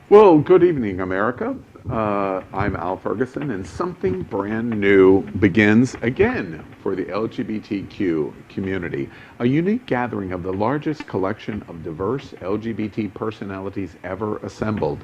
Well, good evening, America. I'm Al Ferguson, and something brand new begins again for the LGBTQ community. A unique gathering of the largest collection of diverse LGBT personalities ever assembled.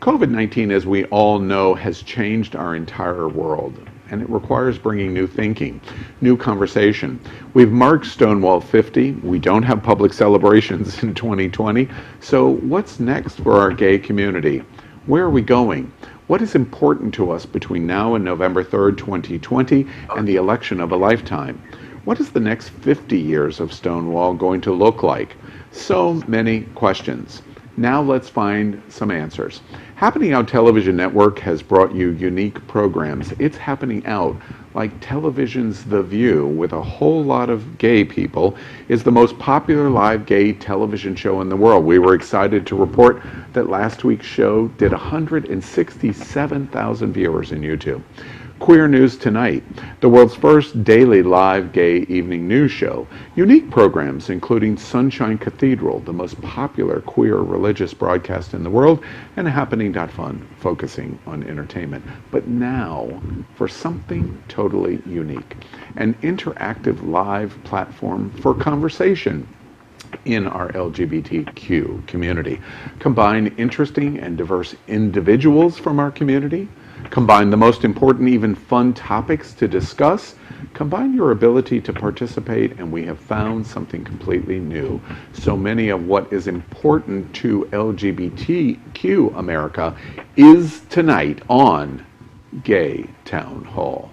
COVID-19, as we all know, has changed our entire world, and it requires bringing new thinking, new conversation. We've marked Stonewall 50. We don't have public celebrations in 2020. So what's next for our gay community? Where are we going? What is important to us between now and November 3rd, 2020, and the election of a lifetime? What is the next 50 years of Stonewall going to look like? So many questions. Now let's find some answers. Happening Out Television Network has brought you unique programs. It's Happening Out, like television's The View, with a whole lot of gay people, is the most popular live gay television show in the world. We were excited to report that last week's show did 167,000 viewers in YouTube. Queer News Tonight, the world's first daily live gay evening news show. Unique programs including Sunshine Cathedral, the most popular queer religious broadcast in the world, and Happening.Fun, focusing on entertainment. But now, for something totally unique, an interactive live platform for conversation in our LGBTQ community. Combine interesting and diverse individuals from our community, combine the most important, even fun topics to discuss, combine your ability to participate, and we have found something completely new. So many of what is important to LGBTQ America is tonight on Gay Town Hall.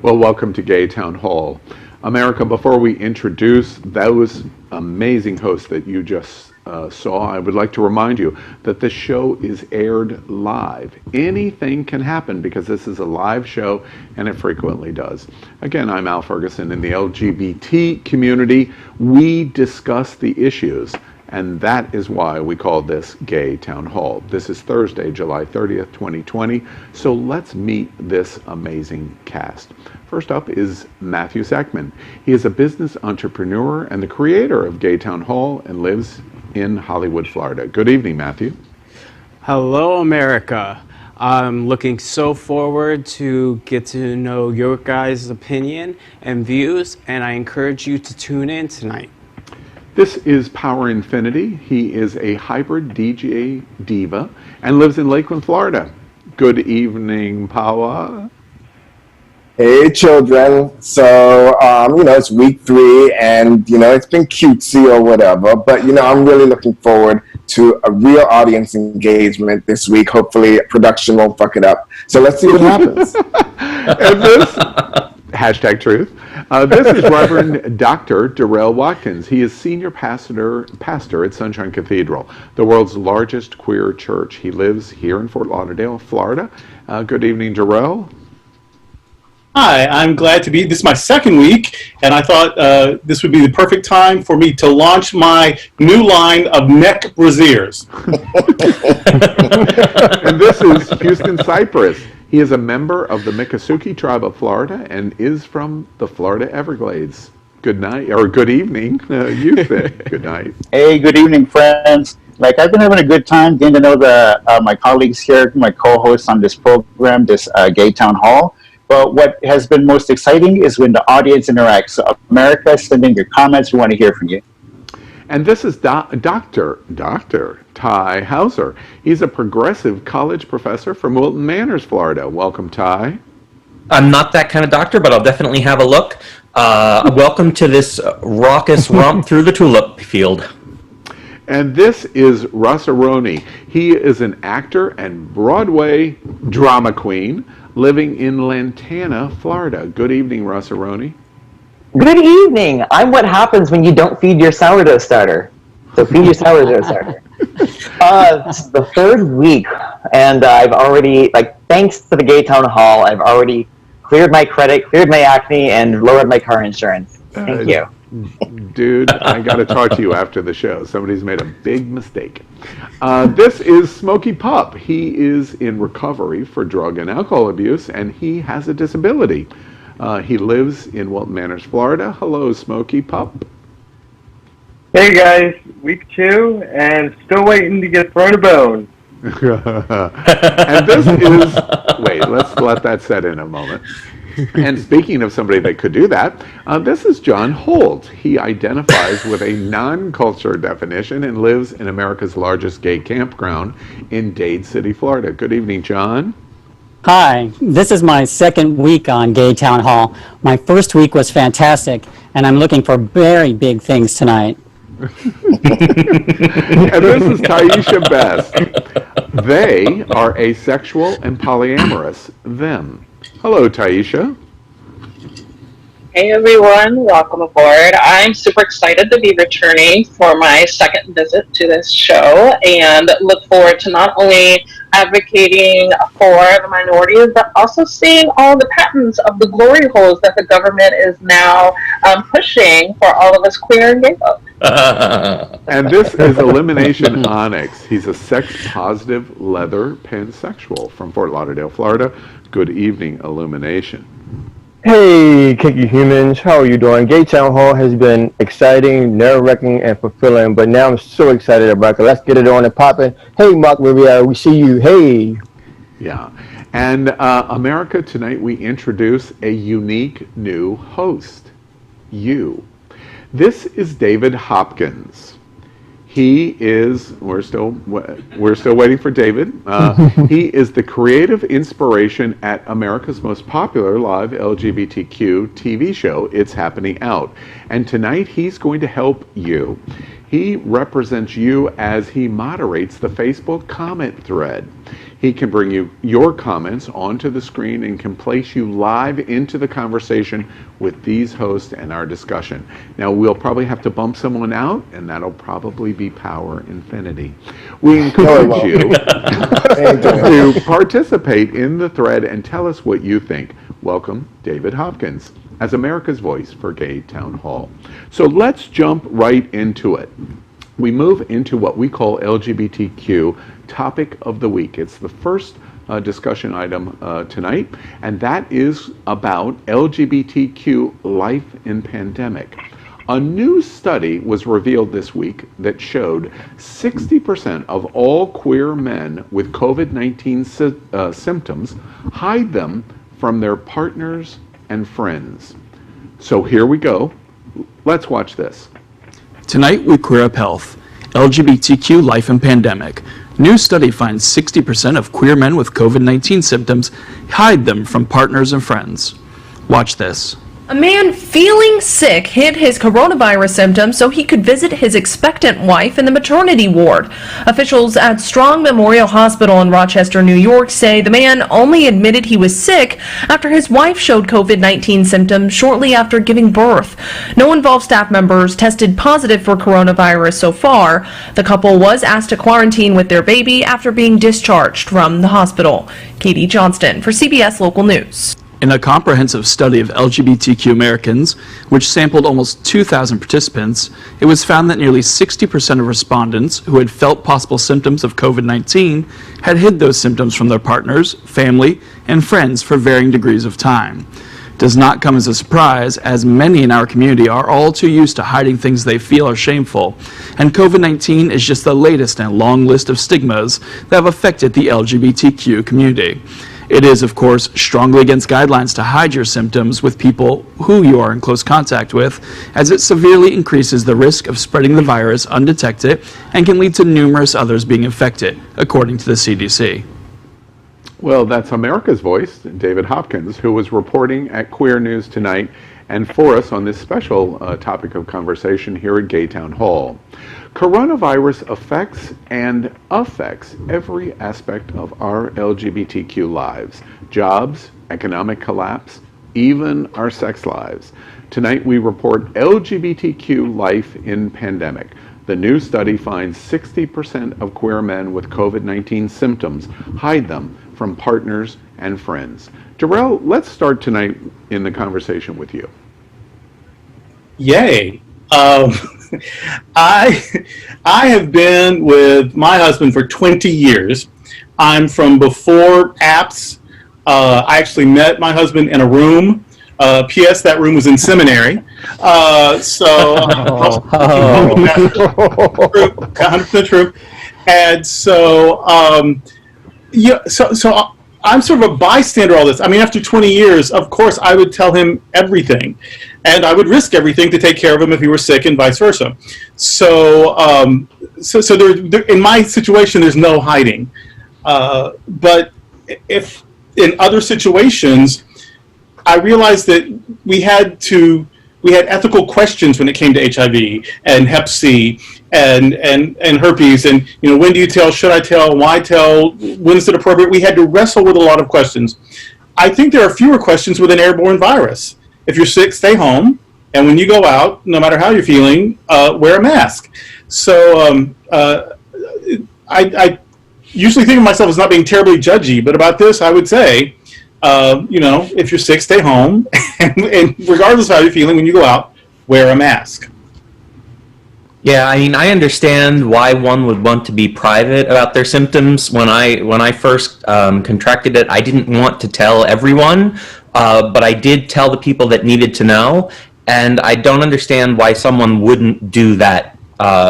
Well, welcome to Gay Town Hall. America, before we introduce those amazing hosts that you just saw, I would like to remind you that the show is aired live. Anything can happen because this is a live show, and it frequently does. Again, I'm Al Ferguson. In the LGBT community, we discuss the issues, and that is why we call this Gay Town Hall. This is Thursday, July 30th, 2020, so let's meet this amazing cast. First up is Matthew Sackman. He is a business entrepreneur and the creator of Gay Town Hall and lives in Hollywood, Florida. Good evening, Matthew. Hello, America. I'm looking so forward to get to know your guys' opinion and views, and I encourage you to tune in tonight. This is Power Infinity. He is a hybrid DJ diva and lives in Lakeland, Florida. Good evening, Power. Hey, children. So, it's week 3 and, it's been cutesy or whatever. But, I'm really looking forward to a real audience engagement this week. Hopefully, production won't fuck it up. So let's see what happens. And this, hashtag truth. This is Reverend Dr. Darrell Watkins. He is senior pastor at Sunshine Cathedral, the world's largest queer church. He lives here in Fort Lauderdale, Florida. Good evening, Darrell. Hi, I'm glad to be. This is my second week, and I thought this would be the perfect time for me to launch my new line of neck brassieres. And this is Houston Cypress. He is a member of the Miccosukee tribe of Florida and is from the Florida Everglades. Good night, or good evening. You say good night. Hey, good evening, friends. Like, I've been having a good time getting to know my colleagues here, my co-hosts on this program, this Gay Town Hall. But what has been most exciting is when the audience interacts. So, America, send in your comments. We want to hear from you. And this is Dr. Ty Hauser. He's a progressive college professor from Wilton Manors, Florida. Welcome, Ty. I'm not that kind of doctor, but I'll definitely have a look. Welcome to this raucous romp through the tulip field. And this is Russ Aroni. He is an actor and Broadway drama queen living in Lantana, Florida. Good evening, Russ Aroni. Good evening. I'm what happens when you don't feed your sourdough starter. So feed your sourdough starter. This is the third week, and I've already, thanks to the Gay Town Hall, I've already cleared my credit, cleared my acne, and lowered my car insurance. Thank you. Dude, I got to talk to you after the show. Somebody's made a big mistake. This is Smokey Pup. He is in recovery for drug and alcohol abuse, and he has a disability. He lives in Wilton Manors, Florida. Hello, Smokey Pup. Hey guys, week 2, and still waiting to get thrown a bone. And this is, wait, let's let that set in a moment. And speaking of somebody that could do that, this is John Holt. He identifies with a non-culture definition and lives in America's largest gay campground in Dade City, Florida. Good evening, John. Hi, this is my second week on Gay Town Hall. My first week was fantastic, and I'm looking for very big things tonight. And this is Taisha Best. They are asexual and polyamorous. Them. Hello, Taisha. Hey everyone, welcome aboard. I'm super excited to be returning for my second visit to this show and look forward to not only advocating for the minorities, but also seeing all the patents of the glory holes that the government is now pushing for all of us queer and gay folks. And this is Elimination Onyx. He's a sex-positive leather pansexual from Fort Lauderdale, Florida. Good evening, Illumination. Hey, Kinky Humans, how are you doing? Gay Town Hall has been exciting, nerve-wracking, and fulfilling, but now I'm so excited about it. Let's get it on and popping. Hey, Mark Riviera, we see you. Hey. Yeah. And America, tonight we introduce a unique new host. You. This is David Hopkins. He is, we're still waiting for David. He is the creative inspiration at America's most popular live LGBTQ TV show, It's Happening Out. And tonight he's going to help you. He represents you as he moderates the Facebook comment thread. He can bring you your comments onto the screen and can place you live into the conversation with these hosts and our discussion. Now, we'll probably have to bump someone out, and that'll probably be Power Infinity. We encourage you to participate in the thread and tell us what you think. Welcome, David Hopkins, as America's voice for Gay Town Hall. So let's jump right into it. We move into what we call LGBTQ topic of the week. It's the first discussion item tonight, and that is about LGBTQ life in pandemic. A new study was revealed this week that showed 60% of all queer men with COVID-19 symptoms hide them from their partners and friends. So here we go. Let's watch this. Tonight we queer up health, LGBTQ life and pandemic. New study finds 60% of queer men with COVID-19 symptoms hide them from partners and friends. Watch this. A man feeling sick hid his coronavirus symptoms so he could visit his expectant wife in the maternity ward. Officials at Strong Memorial Hospital in Rochester, New York say the man only admitted he was sick after his wife showed COVID-19 symptoms shortly after giving birth. No involved staff members tested positive for coronavirus so far. The couple was asked to quarantine with their baby after being discharged from the hospital. Katie Johnston for CBS Local News. In a comprehensive study of LGBTQ Americans, which sampled almost 2,000 participants, it was found that nearly 60% of respondents who had felt possible symptoms of COVID-19 had hid those symptoms from their partners, family, and friends for varying degrees of time. Does not come as a surprise, as many in our community are all too used to hiding things they feel are shameful, and COVID-19 is just the latest in a long list of stigmas that have affected the LGBTQ community. It is, of course, strongly against guidelines to hide your symptoms with people who you are in close contact with, as it severely increases the risk of spreading the virus undetected and can lead to numerous others being infected, according to the CDC. Well, that's America's Voice, David Hopkins, who was reporting at Queer News Tonight and for us on this special topic of conversation here at Gay Town Hall. Coronavirus affects every aspect of our LGBTQ lives, jobs, economic collapse, even our sex lives. Tonight we report LGBTQ life in pandemic. The new study finds 60% of queer men with COVID-19 symptoms hide them from partners and friends. Darrell, let's start tonight in the conversation with you. Yay. I have been with my husband for 20 years. I'm from before apps. I actually met my husband in a room. P.S. That room was in seminary. 100% true. And so, so I'm sort of a bystander all this. I mean, after 20 years, of course, I would tell him everything. And I would risk everything to take care of him if he were sick and vice versa. So, there, in my situation, there's no hiding. But if in other situations, I realized that we had ethical questions when it came to HIV and Hep C and herpes, and when do you tell, should I tell, why tell, when is it appropriate? We had to wrestle with a lot of questions. I think there are fewer questions with an airborne virus. If you're sick, stay home, and when you go out, no matter how you're feeling, wear a mask. So I usually think of myself as not being terribly judgy, but about this, I would say, if you're sick, stay home, and regardless of how you're feeling, when you go out, wear a mask. Yeah, I mean, I understand why one would want to be private about their symptoms. When I first contracted it, I didn't want to tell everyone, but I did tell the people that needed to know, and I don't understand why someone wouldn't do that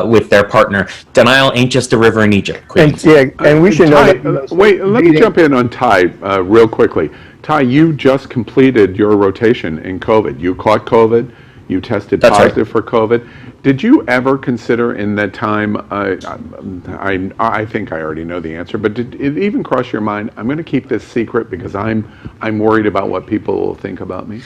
with their partner. Denial ain't just a river in Egypt. Queens. And we should Ty, know that. wait, let me jump in on Ty real quickly. Ty, you just completed your rotation in COVID. You caught COVID. You tested positive for COVID. Did you ever consider in that time, I think I already know the answer, but did it even cross your mind, I'm going to keep this secret because I'm worried about what people will think about me?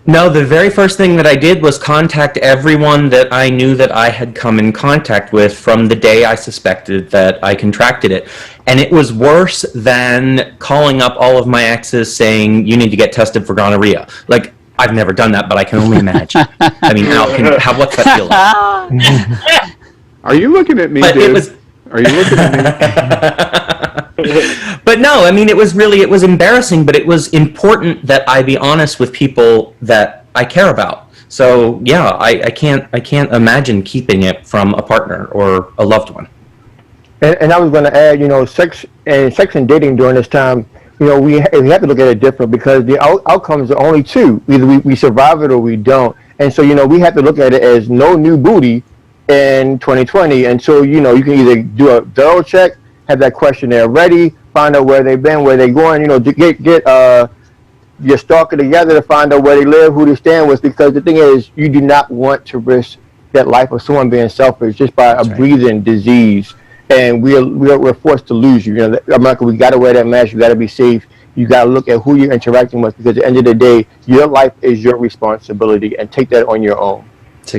No, the very first thing that I did was contact everyone that I knew that I had come in contact with from the day I suspected that I contracted it. And it was worse than calling up all of my exes saying, you need to get tested for gonorrhea. Like, I've never done that, but I can only imagine. I mean, what's that feel like? Are you looking at me, dude? Are you looking at me? But no, I mean, it was embarrassing, but it was important that I be honest with people that I care about. So yeah, I can't imagine keeping it from a partner or a loved one. And I was going to add, sex and dating during this time, we have to look at it different because the outcomes are only two. Either we survive it or we don't. And so, we have to look at it as no new booty in 2020. And so, you can either do a thorough check, have that questionnaire ready, find out where they've been, where they're going, get your stalker together to find out where they live, who they stand with, because the thing is, you do not want to risk that life of someone being selfish just by a breathing disease. And we're forced to lose you. America, we got to wear that mask. You got to be safe. You got to look at who you're interacting with, because at the end of the day, your life is your responsibility, and take that on your own.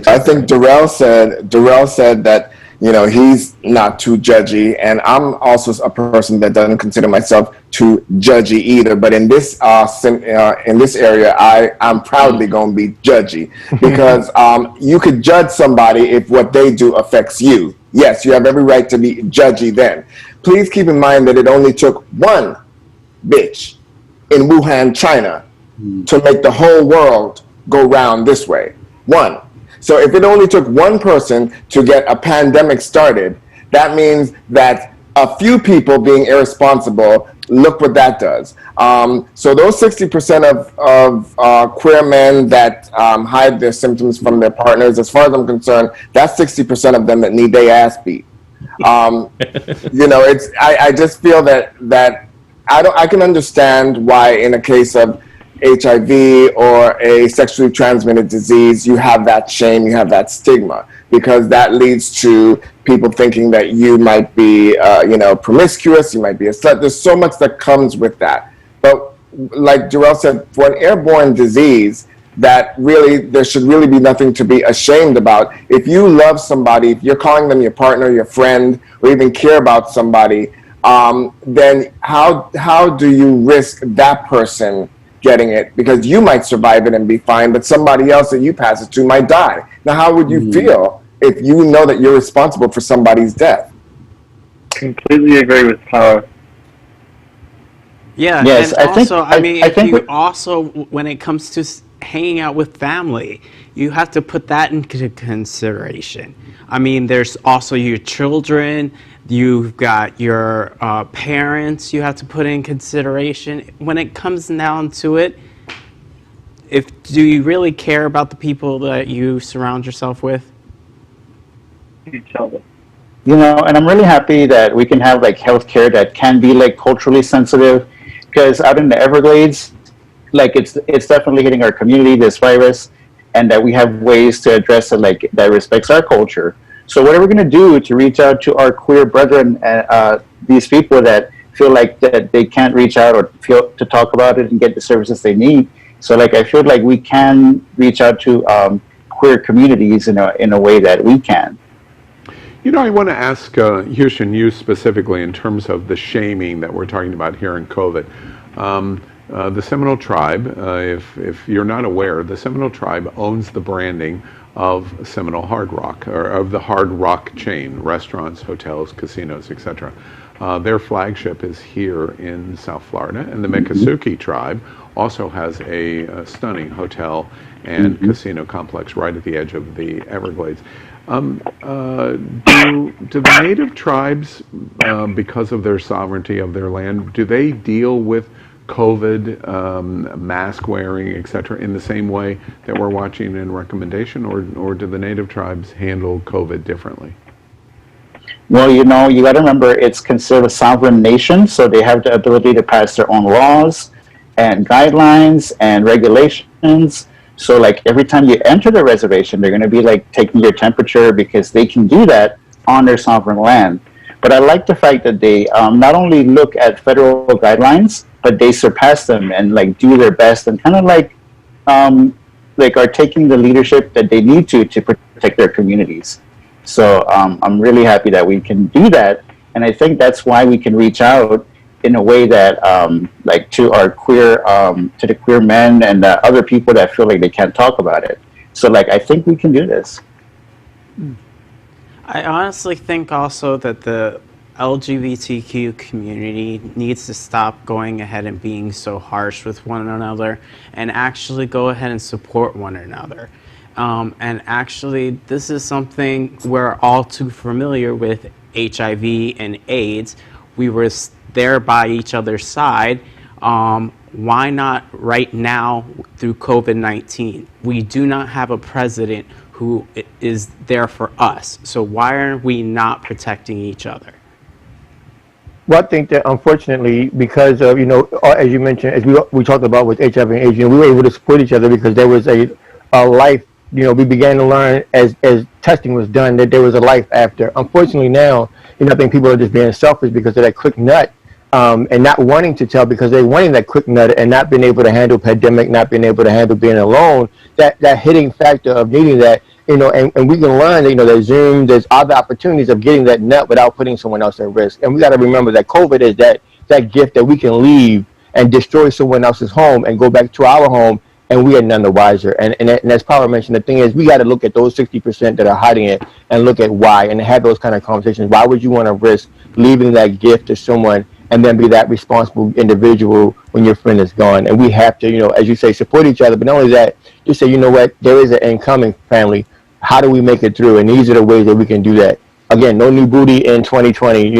I think Darrell said that he's not too judgy, and I'm also a person that doesn't consider myself too judgy either. But in this area, I'm proudly going to be judgy, because you could judge somebody if what they do affects you. Yes, you have every right to be judgy then. Please keep in mind that it only took one bitch in Wuhan, China, to make the whole world go round this way. One. So if it only took one person to get a pandemic started, that means that a few people being irresponsible, look what that does. So those 60% of queer men that hide their symptoms from their partners, as far as I'm concerned, that's 60% of them that need their ass beat. I just feel that I can understand why in a case of HIV or a sexually transmitted disease, you have that shame, you have that stigma, because that leads to people thinking that you might be, promiscuous, you might be a slut. There's so much that comes with that. But like Jarrell said, for an airborne disease, that really, there should really be nothing to be ashamed about. If you love somebody, if you're calling them your partner, your friend, or even care about somebody, then how do you risk that person getting it? Because you might survive it and be fine, but somebody else that you pass it to might die. Now, how would you feel if you know that you're responsible for somebody's death? Completely agree with Power. Yeah, Yes, and I think also, when it comes to hanging out with family, you have to put that into consideration. I mean, there's also your children, you've got your parents you have to put in consideration. When it comes down to it, do you really care about the people that you surround yourself with? Each other. And I'm really happy that we can have like healthcare that can be like culturally sensitive, because out in the Everglades, like it's definitely hitting our community, this virus, and that we have ways to address it like that respects our culture. So what are we going to do to reach out to our queer brethren, these people that feel like that they can't reach out or feel to talk about it and get the services they need? So like I feel like we can reach out to queer communities in a way that we can. I want to ask Houston, you specifically, in terms of the shaming that we're talking about here in COVID. The Seminole Tribe, if you're not aware, the Seminole Tribe owns the branding of Seminole Hard Rock, or of the Hard Rock chain, restaurants, hotels, casinos, etc. Their flagship is here in South Florida, and the Miccosukee Tribe also has a stunning hotel and casino complex right at the edge of the Everglades. Do the native tribes, because of their sovereignty of their land, do they deal with COVID, mask wearing, etc., in the same way that we're watching in recommendation, or do the native tribes handle COVID differently? Well, you got to remember it's considered a sovereign nation, so they have the ability to pass their own laws and guidelines and regulations. So like every time you enter the reservation, they're going to be like taking your temperature, because they can do that on their sovereign land. But I like the fact that they not only look at federal guidelines, but they surpass them and like do their best and kind of like are taking the leadership that they need to protect their communities. So I'm really happy that we can do that, and I think that's why we can reach out in a way that like to our queer to the queer men and other people that feel like they can't talk about it. So like I think we can do this. I honestly think also that the LGBTQ community needs to stop going ahead and being so harsh with one another, and actually go ahead and support one another. And actually, this is something we're all too familiar with, HIV and AIDS. We were there by each other's side. Why not right now through COVID-19? We do not have a president who is there for us. So why are we not protecting each other? Well, I think that unfortunately, because of, as you mentioned, as we talked about with HIV and AIDS, we were able to support each other because there was a life, we began to learn as testing was done that there was a life after. Unfortunately now, I think people are just being selfish because of that quick nut, and not wanting to tell because they're wanting that quick nut and not being able to handle pandemic, not being able to handle being alone, that hitting factor of needing that, and we can learn that, there's Zoom, there's other opportunities of getting that nut without putting someone else at risk. And we got to remember that COVID is that gift that we can leave and destroy someone else's home and go back to our home, and we are none the wiser. And as Power mentioned, the thing is, we got to look at those 60% that are hiding it and look at why, and have those kind of conversations. Why would you want to risk leaving that gift to someone and then be that responsible individual when your friend is gone. And we have to, as you say, support each other. But not only that, just say, you know what, there is an incoming family. How do we make it through? And these are the ways that we can do that. Again, no new booty in 2020.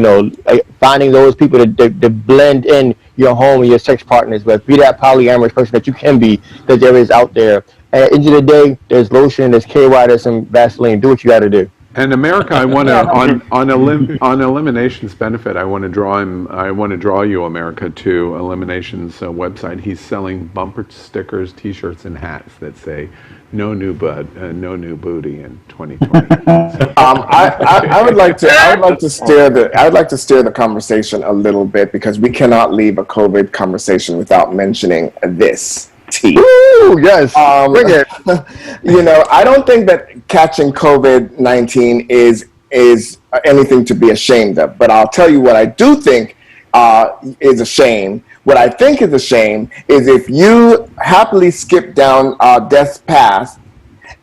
Finding those people to blend in your home and your sex partners, but be that polyamorous person that you can be, that there is out there. At the end of the day, there's lotion, there's KY, there's some Vaseline. Do what you got to do. And America, I want to on Elimination's benefit, I want to draw you, America, to Elimination's website. He's selling bumper stickers, T-shirts, and hats that say "No new booty" in 2020. I would like to steer the conversation a little bit, because we cannot leave a COVID conversation without mentioning this. Ooh, yes. Bring it. I don't think that catching COVID-19 is anything to be ashamed of. But I'll tell you what I do think is a shame. What I think is a shame is if you happily skip down death's path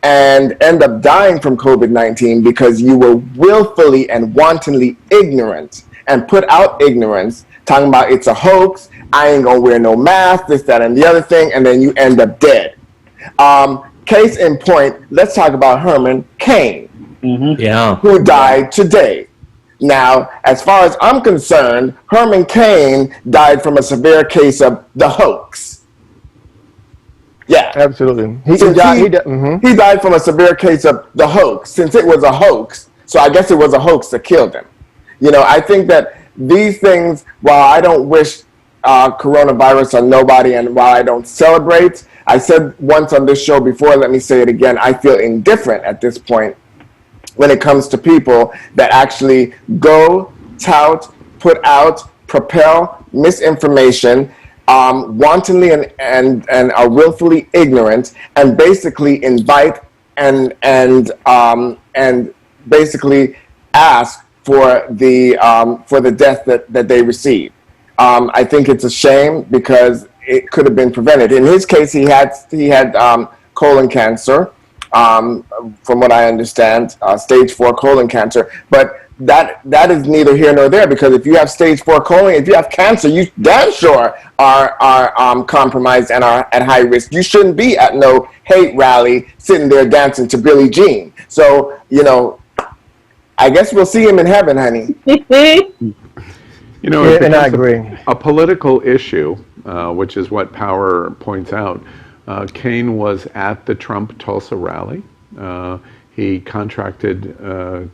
and end up dying from COVID-19 because you were willfully and wantonly ignorant and put out ignorance, talking about it's a hoax, I ain't gonna wear no mask, this, that, and the other thing, and then you end up dead. Case in point, let's talk about Herman Cain, who died today. Now, as far as I'm concerned, Herman Cain died from a severe case of the hoax. Yeah. Absolutely. He died from a severe case of the hoax, since it was a hoax. So I guess it was a hoax that killed him. I think that these things, while I don't wish coronavirus on nobody, and while I don't celebrate, I said once on this show before, let me say it again, I feel indifferent at this point when it comes to people that actually go, tout, put out, propel misinformation, wantonly and are willfully ignorant, and basically invite and basically ask for the death that they receive. I think it's a shame, because it could have been prevented. In his case, he had colon cancer, from what I understand, stage 4 colon cancer. But that is neither here nor there, because if you have stage 4 colon, if you have cancer, you damn sure are compromised and are at high risk. You shouldn't be at no hate rally sitting there dancing to Billie Jean. So, I guess we'll see him in heaven, honey. And I agree. A political issue, which is what Power points out. Cain was at the Trump Tulsa rally. He contracted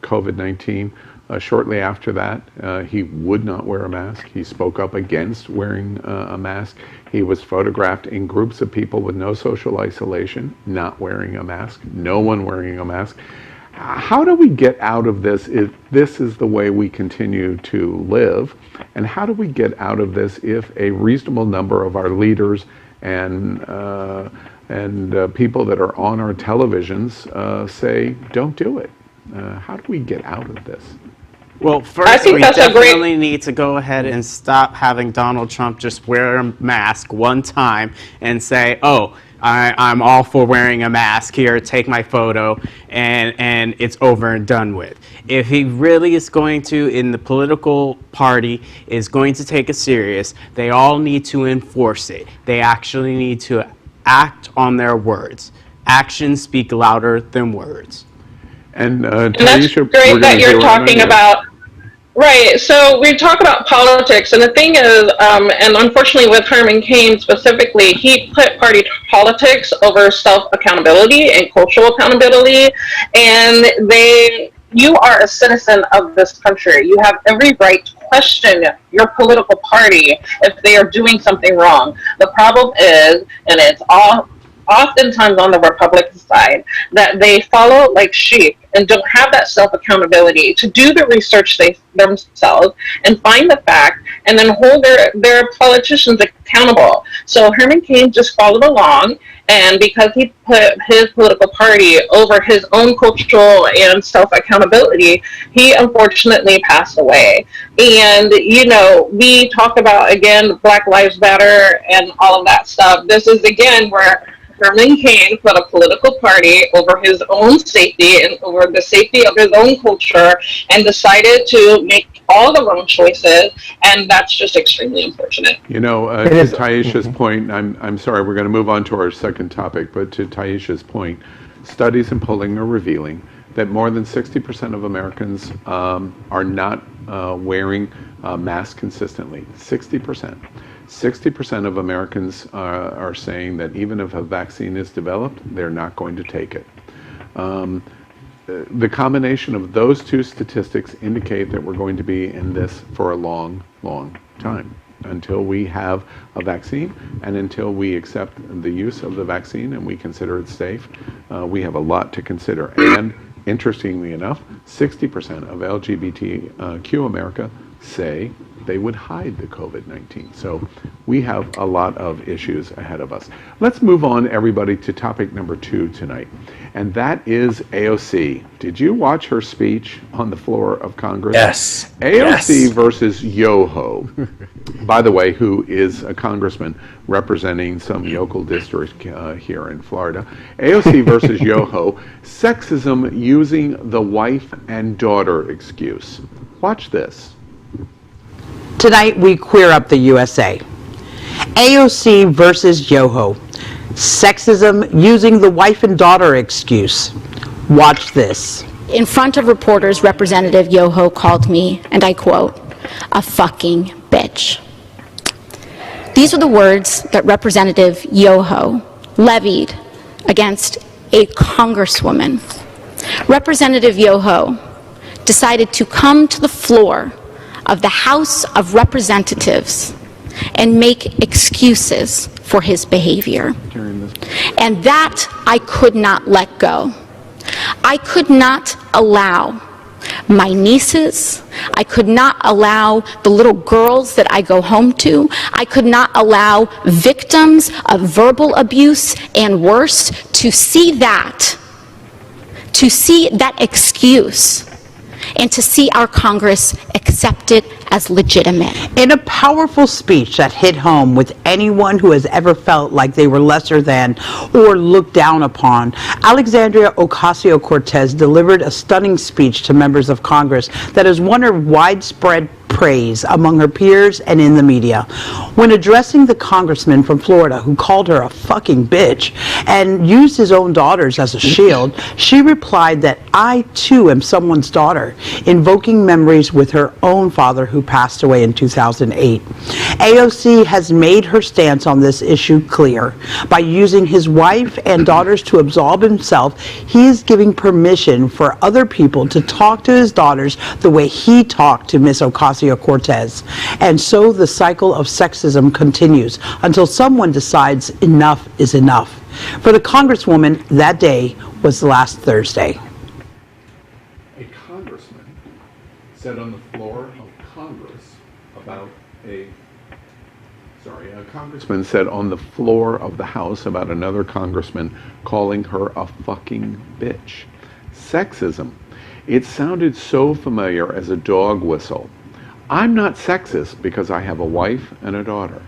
COVID-19. Shortly after that, he would not wear a mask. He spoke up against wearing a mask. He was photographed in groups of people with no social isolation, not wearing a mask, no one wearing a mask. How do we get out of this if this is the way we continue to live? And how do we get out of this if a reasonable number of our leaders and people that are on our televisions say, don't do it? How do we get out of this? Well, first, we definitely need to go ahead and stop having Donald Trump just wear a mask one time and say, oh, I'm all for wearing a mask here, take my photo, and it's over and done with. If he really is going to, in the political party, is going to take it serious, they all need to enforce it. They actually need to act on their words. Actions speak louder than words. And that's great that you're talking about. Right, so we talk about politics, and the thing is, and unfortunately with Herman Cain specifically, he put party politics over self-accountability and cultural accountability, and you are a citizen of this country. You have every right to question your political party if they are doing something wrong. The problem is, and it's oftentimes on the Republican side, that they follow like sheep and don't have that self-accountability to do the research themselves and find the fact and then hold their politicians accountable. So Herman Cain just followed along, and because he put his political party over his own cultural and self-accountability, he unfortunately passed away. And, we talk about, again, Black Lives Matter and all of that stuff. This is, again, where Herman Cain put a political party over his own safety and over the safety of his own culture and decided to make all the wrong choices, and that's just extremely unfortunate. You know, to Taisha's point, I'm sorry, we're going to move on to our second topic, but to Taisha's point, studies and polling are revealing that more than 60% of Americans are not wearing masks consistently. 60%. 60% of Americans are saying that even if a vaccine is developed, they're not going to take it. The combination of those two statistics indicate that we're going to be in this for a long, long time until we have a vaccine and until we accept the use of the vaccine and we consider it safe. We have a lot to consider. And interestingly enough, 60% of LGBTQ America say they would hide the COVID-19. So we have a lot of issues ahead of us. Let's move on, everybody, to topic number 2 tonight, and that is AOC. Did you watch her speech on the floor of Congress? Yes. AOC versus Yoho, by the way, who is a congressman representing some local district here in Florida. AOC versus Yoho, sexism using the wife and daughter excuse. Watch this. Tonight we queer up the USA. AOC versus Yoho. Sexism using the wife and daughter excuse. Watch this. In front of reporters, Representative Yoho called me, and I quote, a fucking bitch. These are the words that Representative Yoho levied against a congresswoman. Representative Yoho decided to come to the floor of the House of Representatives and make excuses for his behavior. And that I could not let go. I could not allow my nieces, I could not allow the little girls that I go home to, I could not allow victims of verbal abuse and worse to see that excuse, and to see our Congress accept it as legitimate. In a powerful speech that hit home with anyone who has ever felt like they were lesser than or looked down upon, Alexandria Ocasio-Cortez delivered a stunning speech to members of Congress that has won her widespread praise among her peers and in the media. When addressing the congressman from Florida who called her a fucking bitch and used his own daughters as a shield, she replied that I too am someone's daughter, invoking memories with her own father who passed away in 2008. AOC has made her stance on this issue clear. By using his wife and daughters to absolve himself, he is giving permission for other people to talk to his daughters the way he talked to Miss Ocasio-Cortez. And so the cycle of sexism continues until someone decides enough is enough. For the Congresswoman, that day was last Thursday. A congressman said on the floor of Congress about a congressman said on the floor of the House about another congressman calling her a fucking bitch. Sexism. It sounded so familiar as a dog whistle. I'm not sexist because I have a wife and a daughter.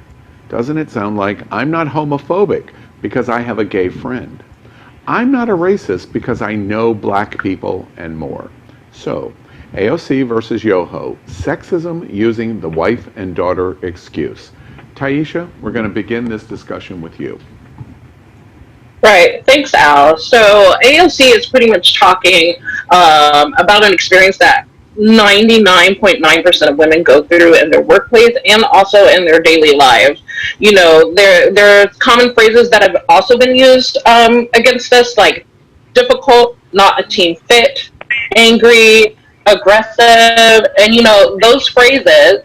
Doesn't it sound like I'm not homophobic because I have a gay friend? I'm not a racist because I know black people and more. So, AOC versus Yoho, sexism using the wife and daughter excuse. Taisha, we're going to begin this discussion with you. Right. Thanks, Al. So AOC is pretty much talking about an experience that 99.9% of women go through in their workplace and also in their daily lives. You know, there are common phrases that have also been used against us, like difficult, not a team fit, angry, aggressive, and, you know, those phrases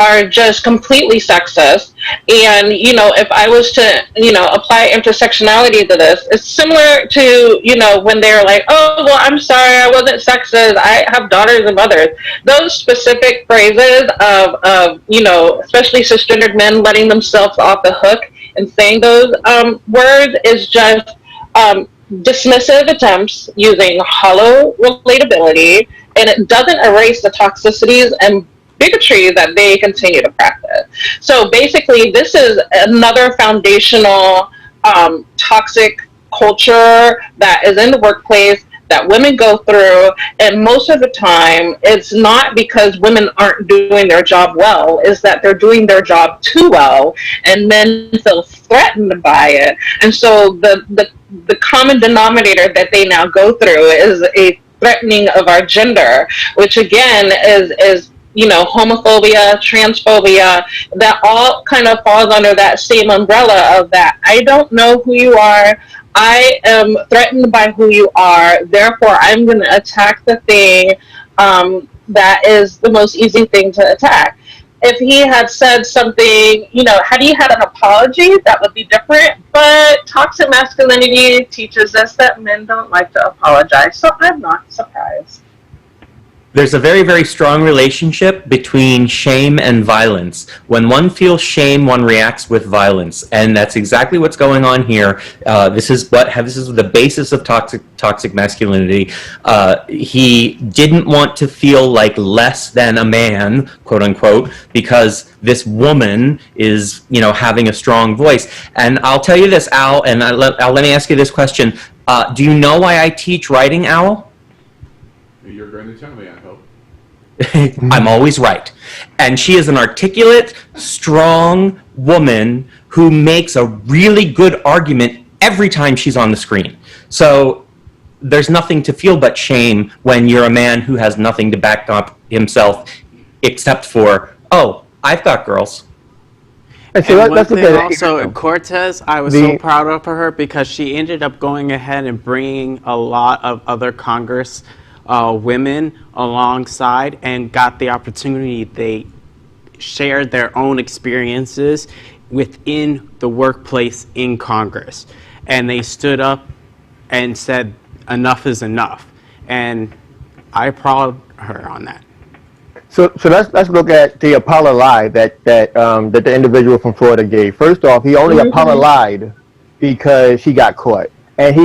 are just completely sexist. And, you know, if I was to, you know, apply intersectionality to this, it's similar to, you know, when they're like, oh, well, I'm sorry, I wasn't sexist, I have daughters and mothers. Those specific phrases of you know, especially cisgendered men letting themselves off the hook and saying those words is just dismissive attempts using hollow relatability, and it doesn't erase the toxicities and bigotry that they continue to practice. So basically, this is another foundational toxic culture that is in the workplace that women go through, and most of the time it's not because women aren't doing their job well, is that they're doing their job too well, and men feel threatened by it. And so the common denominator that they now go through is a threatening of our gender, which again is homophobia, transphobia, that all kind of falls under that same umbrella of that I don't know who you are, I am threatened by who you are, therefore I'm going to attack the thing that is the most easy thing to attack. If he had said something, had he had an apology, that would be different. But toxic masculinity teaches us that men don't like to apologize, so I'm not surprised. There's a very, very strong relationship between shame and violence. When one feels shame, one reacts with violence, and that's exactly what's going on here. This is the basis of toxic masculinity. He didn't want to feel like less than a man, quote unquote, because this woman is, having a strong voice. And I'll tell you this, Al, and let me ask you this question: do you know why I teach writing, Al? You're going to tell me, I hope. I'm always right. And she is an articulate, strong woman who makes a really good argument every time she's on the screen. So there's nothing to feel but shame when you're a man who has nothing to back up himself except for, oh, I've got girls. And one thing also, Cortez, I was so proud of her because she ended up going ahead and bringing a lot of other Congress women alongside and got the opportunity. They shared their own experiences within the workplace in Congress, and they stood up and said enough is enough, and I applaud her on that. So let's look at the Apollo lie that the individual from Florida gave. First off, he only Apollo lied because he got caught, and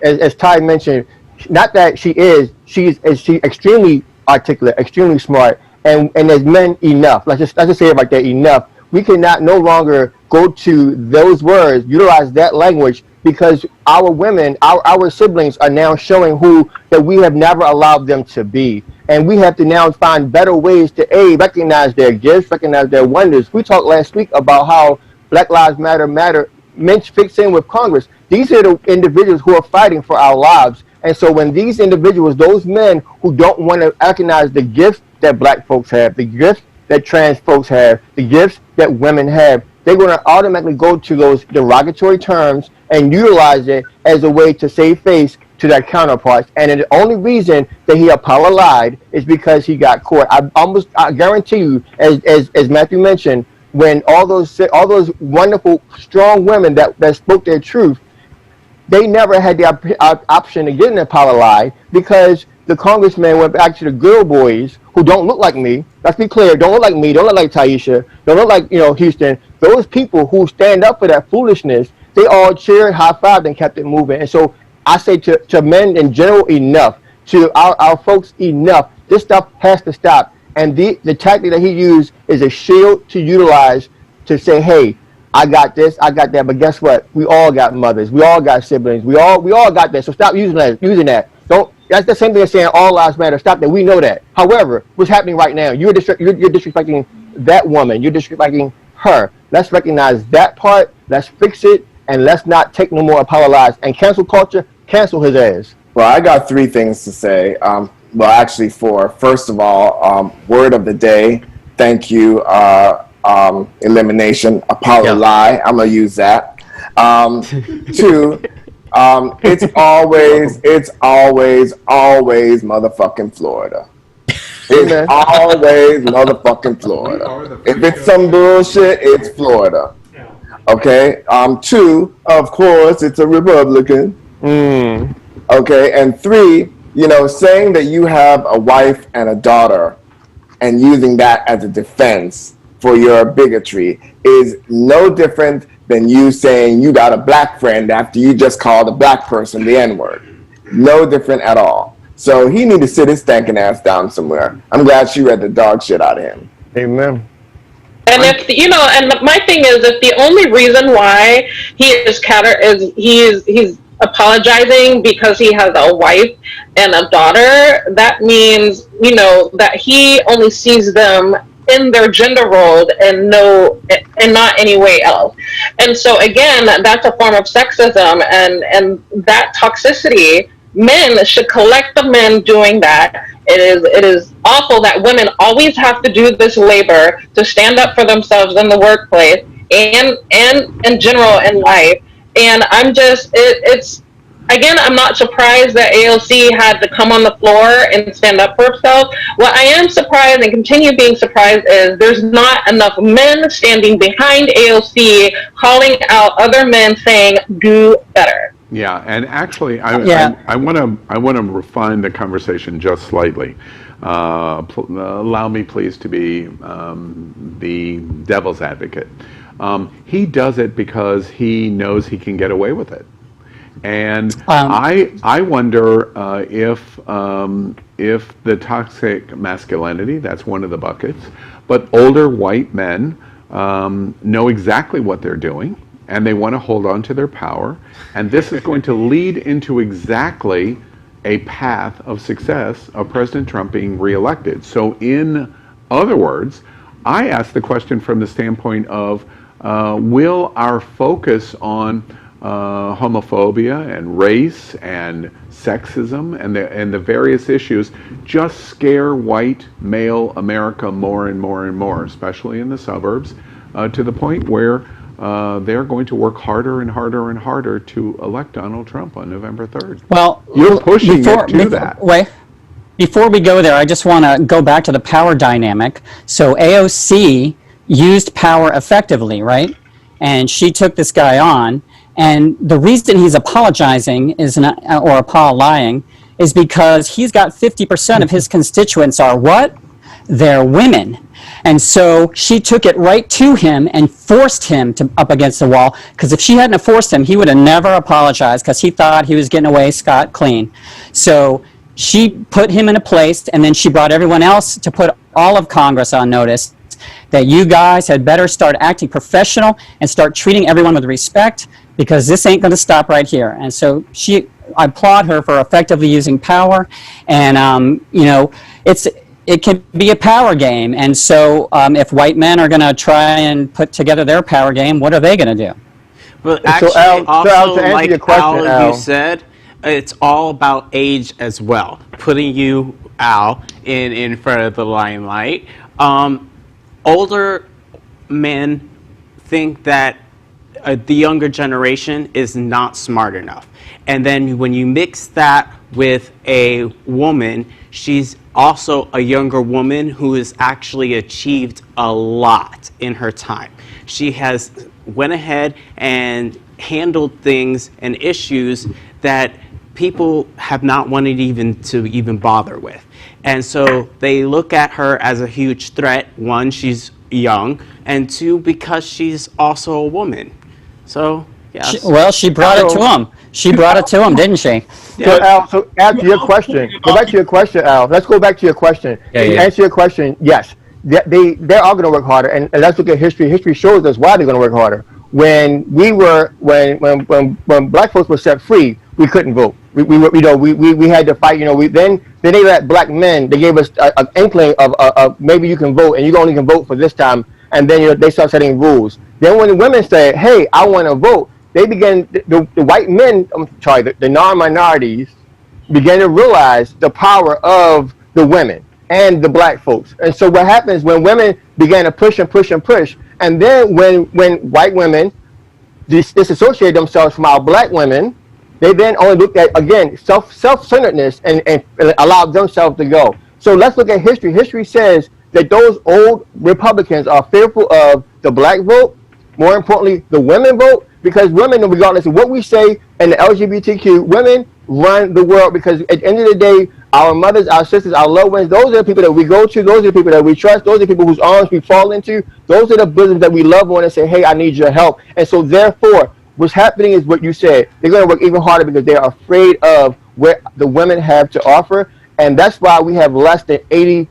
as Ty mentioned, not that she's extremely articulate, extremely smart, and as men enough. Let's just say it like that, enough. We cannot no longer go to those words, utilize that language, because our women, our siblings are now showing who that we have never allowed them to be. And we have to now find better ways to recognize their gifts, recognize their wonders. We talked last week about how Black Lives Matter men fix in with Congress. These are the individuals who are fighting for our lives. And so when these individuals, those men who don't want to recognize the gifts that black folks have, the gifts that trans folks have, the gifts that women have, they're going to automatically go to those derogatory terms and utilize it as a way to save face to their counterparts. And the only reason that he Apollo lied is because he got caught. I guarantee you, as Matthew mentioned, when all those wonderful, strong women that spoke their truth, they never had the option to get an Apollo lie because the congressman went back to the good boys who don't look like me. Let's be clear, don't look like me, don't look like Taisha, don't look like Houston. Those people who stand up for that foolishness, they all cheered, high-fived, and kept it moving. And so I say to men in general, enough. To our folks, enough. This stuff has to stop. And the tactic that he used is a shield to utilize to say, hey, I got this, I got that, but guess what? We all got mothers, we all got siblings, we all got that. So stop using that. That's the same thing as saying all lives matter. Stop that. We know that. However, what's happening right now? You're disrespecting that woman. You're disrespecting her. Let's recognize that part. Let's fix it, and let's not take no more Apollo lies. And cancel culture, cancel his ass. Well, I got 3 things to say. Well, actually 4. First of all, word of the day. Thank you. Elimination, Apollo lie. I'm gonna use that. 2, it's always motherfucking Florida. It's always motherfucking Florida. If it's some bullshit, it's Florida. Okay. 2, of course, it's a Republican. Okay. And 3, saying that you have a wife and a daughter and using that as a defense for your bigotry is no different than you saying you got a black friend after you just called a black person the N-word. No different at all. So he need to sit his stinking ass down somewhere. I'm glad she read the dog shit out of him. Amen. And if and my thing is, if the only reason why he is he's apologizing because he has a wife and a daughter, that means that he only sees them in their gender role and not any way else. And so again, that's a form of sexism, and that toxicity. Men should collect the men doing that. It is awful that women always have to do this labor to stand up for themselves in the workplace and in general in life. And I'm just it's again, I'm not surprised that AOC had to come on the floor and stand up for herself. What I am surprised and continue being surprised is there's not enough men standing behind AOC calling out other men saying do better. Yeah, and actually, I want to refine the conversation just slightly. Allow me, please, to be the devil's advocate. He does it because he knows he can get away with it, and I wonder if the toxic masculinity, that's one of the buckets, but older white men know exactly what they're doing. And they want to hold on to their power. And this is going to lead into exactly a path of success of President Trump being reelected. So in other words, I ask the question from the standpoint of, will our focus on homophobia and race and sexism and the various issues just scare white male America more and more and more, especially in the suburbs, to the point where they're going to work harder and harder and harder to elect Donald Trump on November 3rd. Well, you're pushing it to that. Wait, before we go there, I just want to go back to the power dynamic. So AOC used power effectively, right? And she took this guy on. And the reason he's apologizing or lying is because he's got 50% of his constituents are what? They're women. And so she took it right to him and forced him up against the wall, because if she hadn't forced him, he would have never apologized because he thought he was getting away scot clean. So she put him in a place, and then she brought everyone else to put all of Congress on notice that you guys had better start acting professional and start treating everyone with respect, because this ain't going to stop right here. And so I applaud her for effectively using power, and it can be a power game. And so if white men are going to try and put together their power game, what are they going to do? Well, actually, like Al, you said, it's all about age as well. Putting you, Al, in front of the limelight. Older men think that the younger generation is not smart enough. And then when you mix that with a woman, she's also a younger woman who has actually achieved a lot in her time. She has went ahead and handled things and issues that people have not wanted to even bother with. And so they look at her as a huge threat. One, she's young, and two, because she's also a woman. So, yes. She brought it to him. She brought it to him, didn't she? Yeah. So Al, to your question, go back to your question, Al. Let's go back to your question. To answer your question, yes, they're all going to work harder, and let's look at history. History shows us why they're going to work harder. When black folks were set free, we couldn't vote. We had to fight. Then they let black men. They gave us an inkling of maybe you can vote, and you only can vote for this time. And then they start setting rules. Then when the women said, "Hey, I want to vote," they began. The white men, the non-minorities, began to realize the power of the women and the black folks. And so what happens when women began to push and push and push, and then when white women disassociate themselves from our black women, they then only looked at, again, self-centeredness and allowed themselves to go. So let's look at history. History says that those old Republicans are fearful of the black vote, more importantly, the women vote, because women, regardless of what we say, and the LGBTQ, women run the world, because at the end of the day, our mothers, our sisters, our loved ones, those are the people that we go to, those are the people that we trust, those are the people whose arms we fall into, those are the bosoms that we love on and say, hey, I need your help. And so therefore, what's happening is what you said. They're going to work even harder because they are afraid of what the women have to offer. And that's why we have less than 80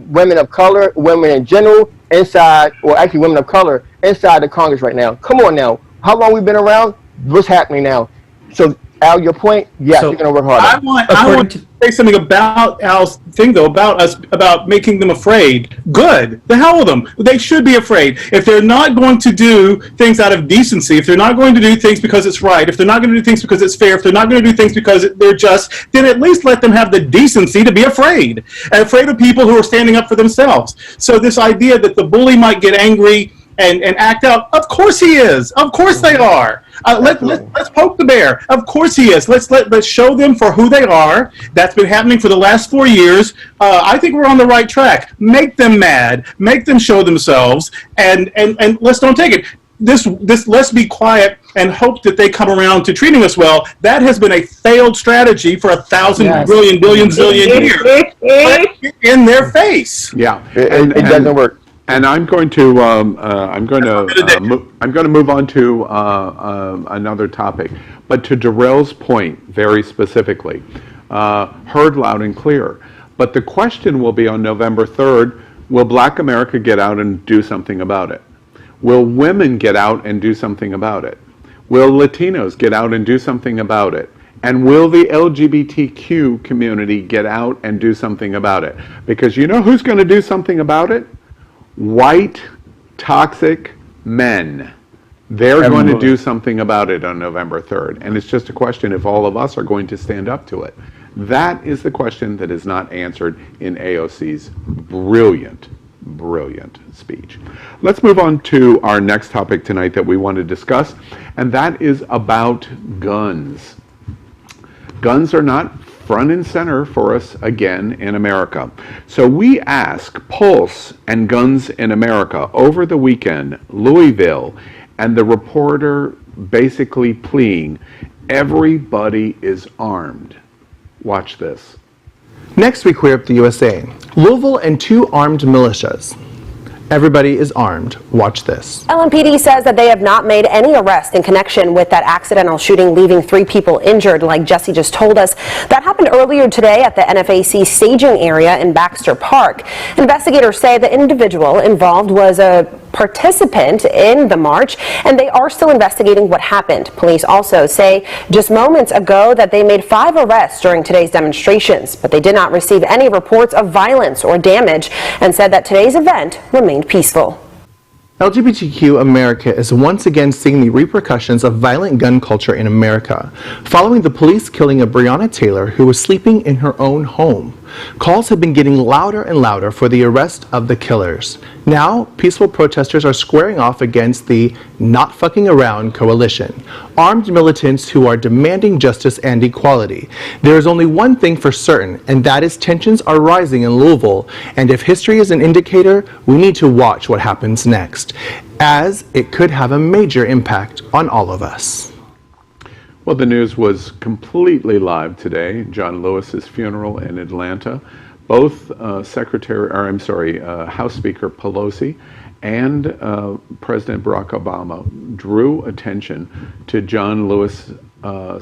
women of color, women in general, inside, or actually women of color, inside the Congress right now. Come on now. How long we been around? What's happening now? So, Al, your point, yes, So, you're going to work harder. I want to say something about Al's thing, though, about us, about making them afraid. Good. The hell with them. They should be afraid. If they're not going to do things out of decency, if they're not going to do things because it's right, if they're not going to do things because it's fair, if they're not going to do things because they're just, then at least let them have the decency to be afraid. And afraid of people who are standing up for themselves. So this idea that the bully might get angry and act out, of course he is. Of course they are. Let's poke the bear. Of course he is. Let's show them for who they are. That's been happening for the last 4 years. I think we're on the right track. Make them mad. Make them show themselves. And let's don't take it. This let's be quiet and hope that they come around to treating us well. That has been a failed strategy for 1,000 billion zillion years. In their face. Yeah, it doesn't work. And I'm going to move on to another topic, but to Darrell's point very specifically, heard loud and clear. But the question will be on November 3rd: will Black America get out and do something about it? Will women get out and do something about it? Will Latinos get out and do something about it? And will the LGBTQ community get out and do something about it? Because you know who's going to do something about it? White, toxic men. They're going to do something about it on November 3rd. And it's just a question if all of us are going to stand up to it. That is the question that is not answered in AOC's brilliant speech. Let's move on to our next topic tonight that we want to discuss, and that is about guns. Guns are not front and center for us again in America. So we ask Pulse and Guns in America over the weekend, Louisville, and the reporter basically pleading, everybody is armed. Watch this. Next we queer up the USA. Louisville and 2 armed militias. Everybody is armed. Watch this. LMPD says that they have not made any arrests in connection with that accidental shooting leaving 3 people injured, like Jesse just told us. That happened earlier today at the NFAC staging area in Baxter Park. Investigators say the individual involved was a participant in the march, and they are still investigating what happened. Police also say just moments ago that they made 5 arrests during today's demonstrations, but they did not receive any reports of violence or damage, and said that today's event remained peaceful. LGBTQ America is once again seeing the repercussions of violent gun culture in America, following the police killing of Breonna Taylor, who was sleeping in her own home. Calls have been getting louder and louder for the arrest of the killers. Now, peaceful protesters are squaring off against the Not Fucking Around coalition, armed militants who are demanding justice and equality. There is only one thing for certain, and that is tensions are rising in Louisville, and if history is an indicator, we need to watch what happens next, as it could have a major impact on all of us. Well, the news was completely live today. John Lewis's funeral in Atlanta. Both House Speaker Pelosi and President Barack Obama drew attention to John Lewis'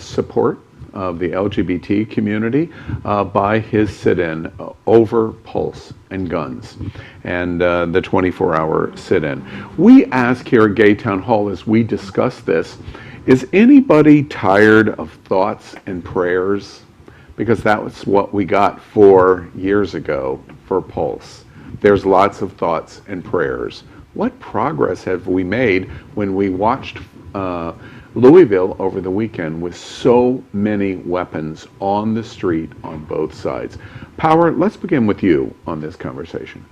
support of the LGBT community by his sit-in over Pulse and Guns and the 24-hour sit-in. We ask here at Gay Town Hall as we discuss this, is anybody tired of thoughts and prayers? Because that was what we got 4 years ago for Pulse. There's lots of thoughts and prayers. What progress have we made when we watched Louisville over the weekend with so many weapons on the street on both sides? Power, let's begin with you on this conversation.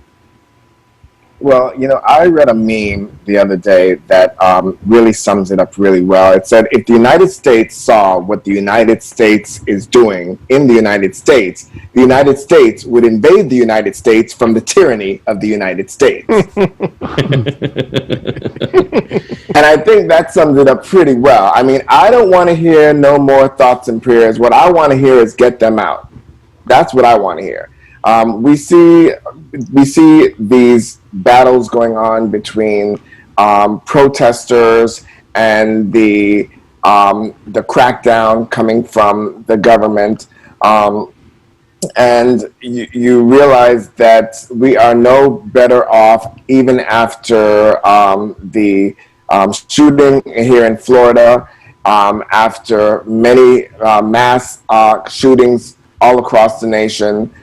Well, you know, I read a meme the other day that really sums it up really well. It said, if the United States saw what the United States is doing in the United States would invade the United States from the tyranny of the United States. And I think that sums it up pretty well. I mean, I don't want to hear no more thoughts and prayers. What I want to hear is get them out. That's what I want to hear. We see these battles going on between protesters and the crackdown coming from the government. and you realize that we are no better off even after the shooting here in Florida, after many mass shootings all across the nation.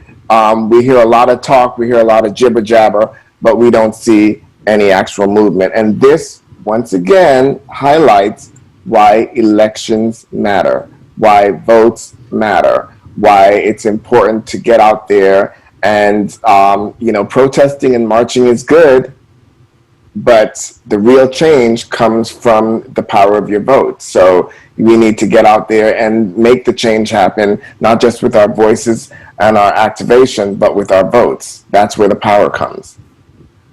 We hear a lot of talk, we hear a lot of jibber jabber, but we don't see any actual movement. And this, once again, highlights why elections matter, why votes matter, why it's important to get out there and, protesting and marching is good, but the real change comes from the power of your vote. So we need to get out there and make the change happen, not just with our voices and our activation, but with our votes. That's where the power comes.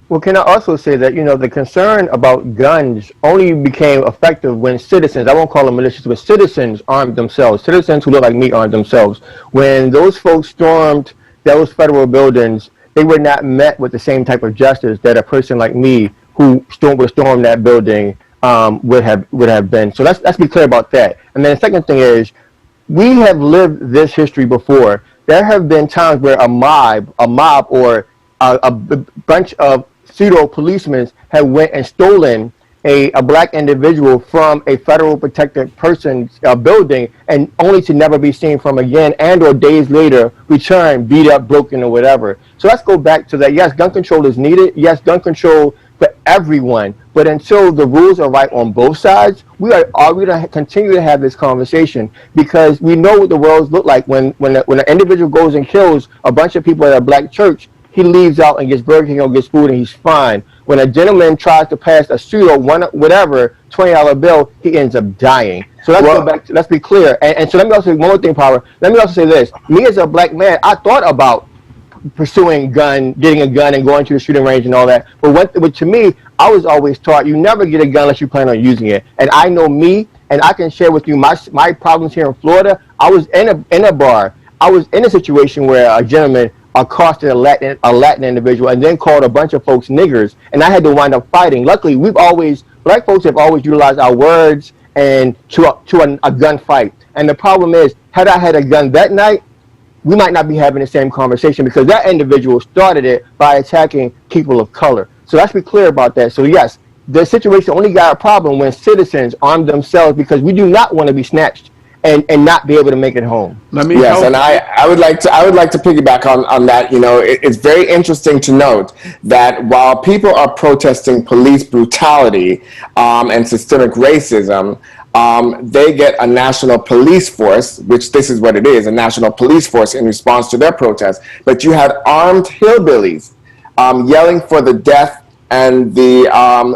Well, can I also say that, the concern about guns only became effective when citizens, I won't call them militias, but citizens armed themselves. Citizens who look like me armed themselves. When those folks stormed those federal buildings, they were not met with the same type of justice that a person like me who would storm that building would have been. So let's be clear about that. And then the second thing is, we have lived this history before. There have been times where a mob or a bunch of pseudo policemen have went and stolen a black individual from a federal protected person's building, and only to never be seen from again, and or days later return beat up, broken, or whatever. So let's go back to that. Yes, gun control is needed. Yes, gun control for everyone. But until the rules are right on both sides, we are going to continue to have this conversation, because we know what the world look like when an individual goes and kills a bunch of people at a black church. He leaves out and gets Burger King or gets food and he's fine. When a gentleman tries to pass a pseudo $20 bill, he ends up dying. So let's go back. Let's be clear. And so let me also say one more thing, Power. Let me also say this. Me as a black man, I thought about pursuing getting a gun and going to the shooting range and all that. But to me, I was always taught you never get a gun unless you plan on using it. And I know me, and I can share with you my problems here in Florida. I was in a bar. I was in a situation where a gentleman accosted a Latin individual and then called a bunch of folks niggers, and I had to wind up fighting. Luckily, black folks have always utilized our words and to a gunfight. And the problem is, had I had a gun that night, we might not be having the same conversation, because that individual started it by attacking people of color. So let's be clear about that. So yes, the situation only got a problem when citizens armed themselves, because we do not want to be snatched and not be able to make it home. Yes, and I would like to piggyback on that. It's very interesting to note that while people are protesting police brutality and systemic racism, they get a national police force, which this is what it is, a national police force in response to their protest. But you had armed hillbillies yelling for the death and the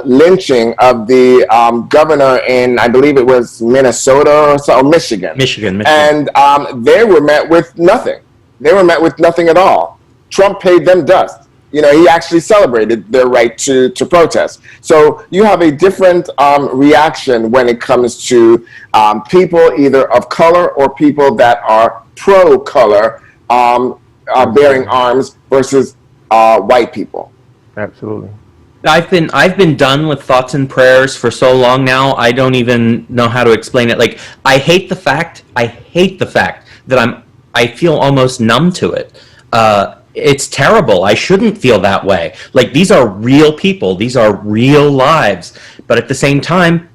lynching of the governor in, I believe it was Minnesota or Michigan. Michigan. And they were met with nothing. They were met with nothing at all. Trump paid them dust. He actually celebrated their right to protest. So you have a different reaction when it comes to people either of color or people that are pro-color bearing arms versus white people. Absolutely. I've been done with thoughts and prayers for so long now. I don't even know how to explain it. Like, I hate the fact that I feel almost numb to it. It's terrible. I shouldn't feel that way. Like, these are real people. These are real lives. But at the same time,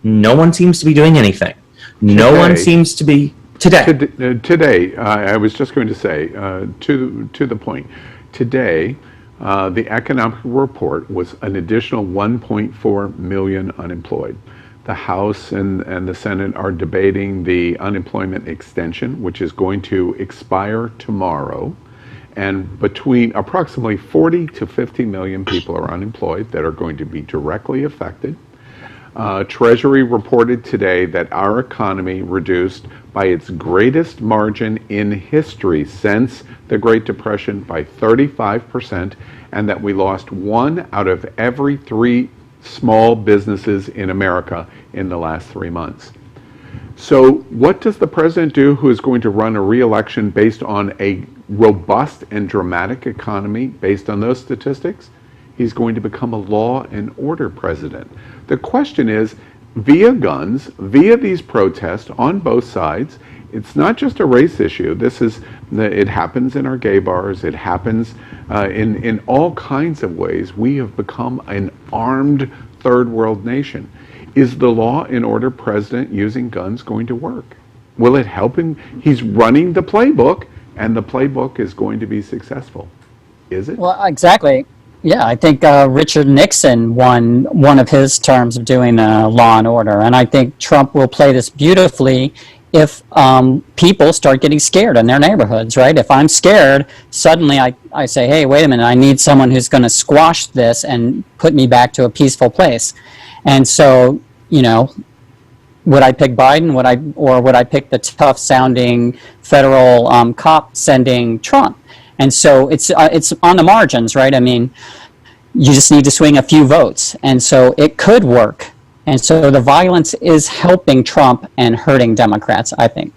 no one seems to be doing anything. No one seems to be Today, I was just going to say, to the point, today, the economic report was an additional 1.4 million unemployed. The House and the Senate are debating the unemployment extension, which is going to expire tomorrow. And between approximately 40 to 50 million people are unemployed that are going to be directly affected. Treasury reported today that our economy reduced by its greatest margin in history since the Great Depression by 35%, and that we lost 1 out of every 3 small businesses in America in the last 3 months. So what does the president do, who is going to run a re-election based on a robust and dramatic economy based on those statistics? He's going to become a law and order president. The question is, via guns, via these protests on both sides, it's not just a race issue. It happens in our gay bars. It happens in all kinds of ways. We have become an armed third world nation. Is the law and order president using guns going to work? Will it help him? He's running the playbook, and the playbook is going to be successful. Is it? Well, exactly. Yeah, I think Richard Nixon won one of his terms of doing law and order, and I think Trump will play this beautifully if people start getting scared in their neighborhoods, right? If I'm scared, suddenly I say, hey, wait a minute, I need someone who's going to squash this and put me back to a peaceful place. And so, you know, would I pick Biden? Would I pick the tough-sounding federal cop sending Trump? And so it's on the margins, right? I mean, you just need to swing a few votes, and so it could work. And so the violence is helping Trump and hurting Democrats, I think.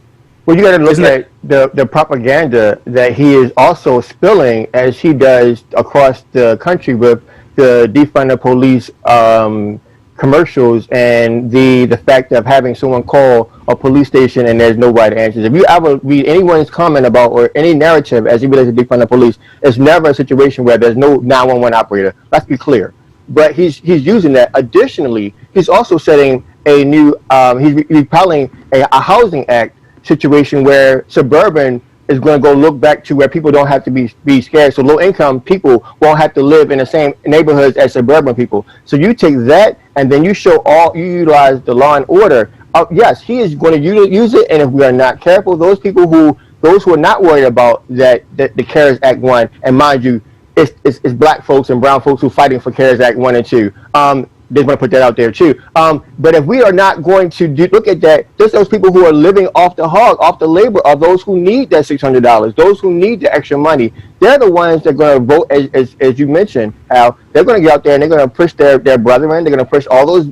Well, you got to look at the propaganda that he is also spilling as he does across the country with the defund the police commercials and the fact of having someone call a police station and there's nobody that answers. If you ever read anyone's comment about or any narrative as it relates to defund the police, it's never a situation where there's no 911 operator. Let's be clear. But he's using that. Additionally, he's also setting a new, he's repelling a housing act situation where suburban is going to go look back to where people don't have to be scared. So low-income people won't have to live in the same neighborhoods as suburban people. So you take that and then you utilize the law and order. Yes, he is going to use it, and if we are not careful, those who are not worried about the CARES Act 1, and mind you, it's black folks and brown folks who are fighting for CARES Act 1 and 2. They want to put that out there too. But if we are not going to look at that, just those people who are living off the hog, off the labor, are those who need that $600, those who need the extra money. They're the ones that are going to vote, as you mentioned, Al. They're going to get out there and they're going to push their brethren. They're going to push all those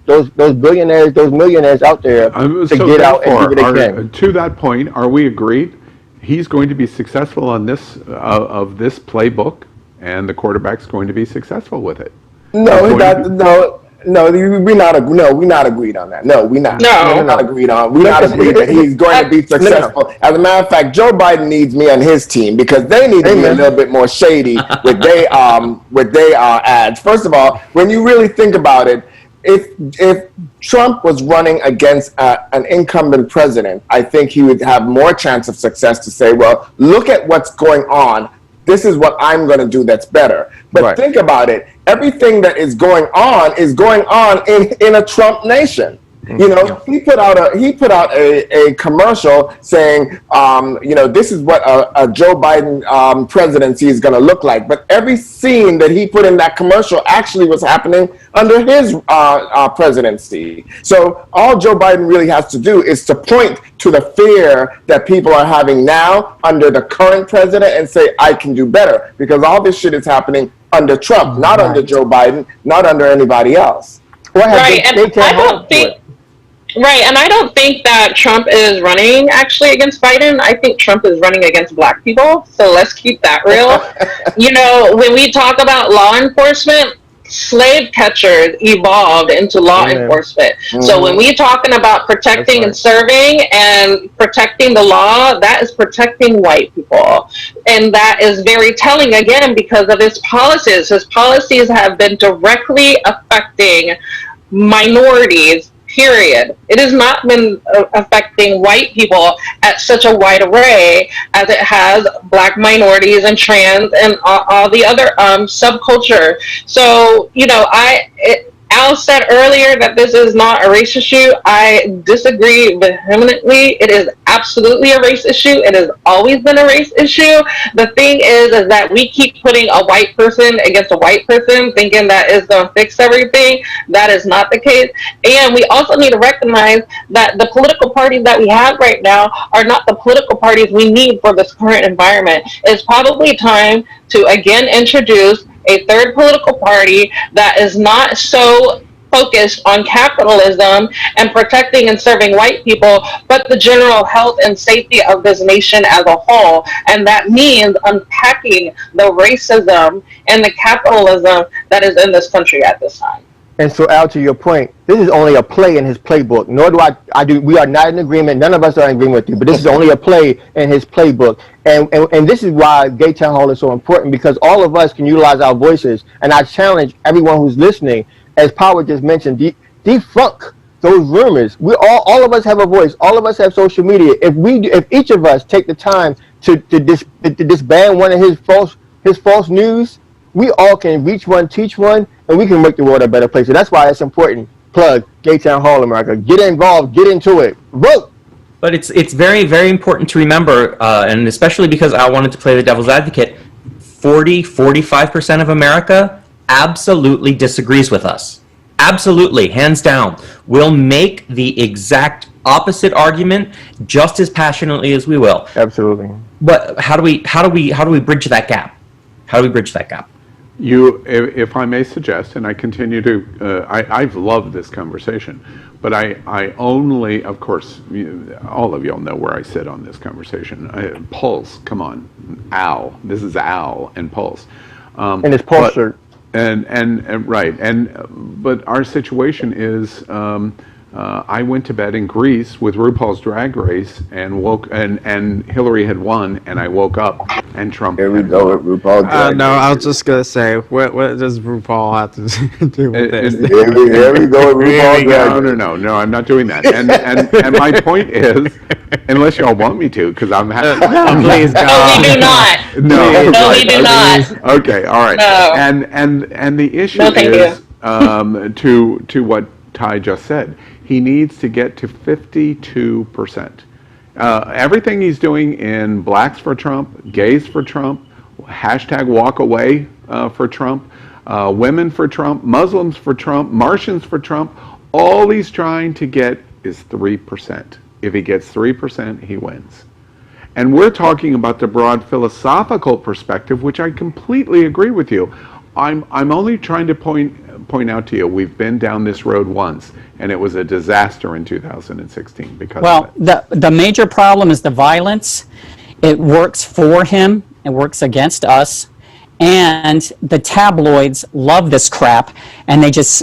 billionaires, those millionaires out there to get out and do what they can. To that point, are we agreed? He's going to be successful on this of this playbook, and the quarterback's going to be successful with it. No, we're not agreed on that. No, we're not. No. We're not agreed on. We're not agreed that he's going to be successful. As a matter of fact, Joe Biden needs me on his team because they need to be a little bit more shady with their ads. First of all, when you really think about it, if Trump was running against an incumbent president, I think he would have more chance of success to say, well, look at what's going on. This is what I'm going to do that's better. But think about it. Everything that is going on in a Trump nation. You know, he put out a commercial saying, this is what a Joe Biden presidency is going to look like. But every scene that he put in that commercial actually was happening under his presidency. So all Joe Biden really has to do is to point to the fear that people are having now under the current president and say, I can do better. Because all this shit is happening under Trump, not under Joe Biden, not under anybody else. Right, and I don't think that Trump is running actually against Biden. I think Trump is running against black people. So let's keep that real. You know, when we talk about law enforcement, slave catchers evolved into law enforcement. So when we're talking about protecting and serving and protecting the law, that is protecting white people. And that is very telling, again, because of his policies. His policies have been directly affecting minorities, period. It has not been affecting white people at such a wide array as it has black minorities and trans and all the other subculture. So, you know, Al said earlier that this is not a race issue. I disagree vehemently. It is absolutely a race issue. It has always been a race issue. The thing is that we keep putting a white person against a white person, thinking that is going to fix everything. That is not the case. And we also need to recognize that the political parties that we have right now are not the political parties we need for this current environment. It's probably time to again introduce a third political party that is not so focused on capitalism and protecting and serving white people, but the general health and safety of this nation as a whole. And that means unpacking the racism and the capitalism that is in this country at this time. And so, Al, to your point, this is only a play in his playbook. Nor do we are not in agreement. None of us are in agreement with you, but this is only a play in his playbook. And this is why Gay Town Hall is so important, because all of us can utilize our voices. And I challenge everyone who's listening, as Power just mentioned, defunk those rumors. We all of us have a voice. All of us have social media. If each of us take the time to disband one of his false news, we all can reach one, teach one, and we can make the world a better place. So that's why it's important. Plug Gay Town Hall, America. Get involved. Get into it. Vote. But it's very, very important to remember, and especially because I wanted to play the devil's advocate, 45% of America absolutely disagrees with us. Absolutely, hands down. We'll make the exact opposite argument just as passionately as we will. Absolutely. But how do we bridge that gap? How do we bridge that gap? If I may suggest, and I continue to, I've loved this conversation, but I only, of course, all of y'all know where I sit on this conversation. Pulse, come on, Al. This is Al and Pulse. And his Pulse shirt. But our situation is, I went to bed in Greece with RuPaul's Drag Race and Hillary had won, and I woke up and Trump. Here we go with RuPaul's Drag Race. No, I was just gonna say, what does RuPaul have to do with this? Here we go with RuPaul's Drag Race. No, I'm not doing that. And my point is, unless y'all want me to, because I'm happy. Please, God. No, we do not. No, we do not. Okay, all right. No. And the issue No, thank is to what Ty just said. He needs to get to 52%. Everything he's doing in Blacks for Trump, Gays for Trump, hashtag walk away for Trump, women for Trump, Muslims for Trump, Martians for Trump, all he's trying to get is 3%. If he gets 3%, he wins. And we're talking about the broad philosophical perspective, which I completely agree with you. I'm only trying to point out to you, we've been down this road once, and it was a disaster in 2016 because of it. The major problem is the violence. It works for him. It works against us. And the tabloids love this crap, and they just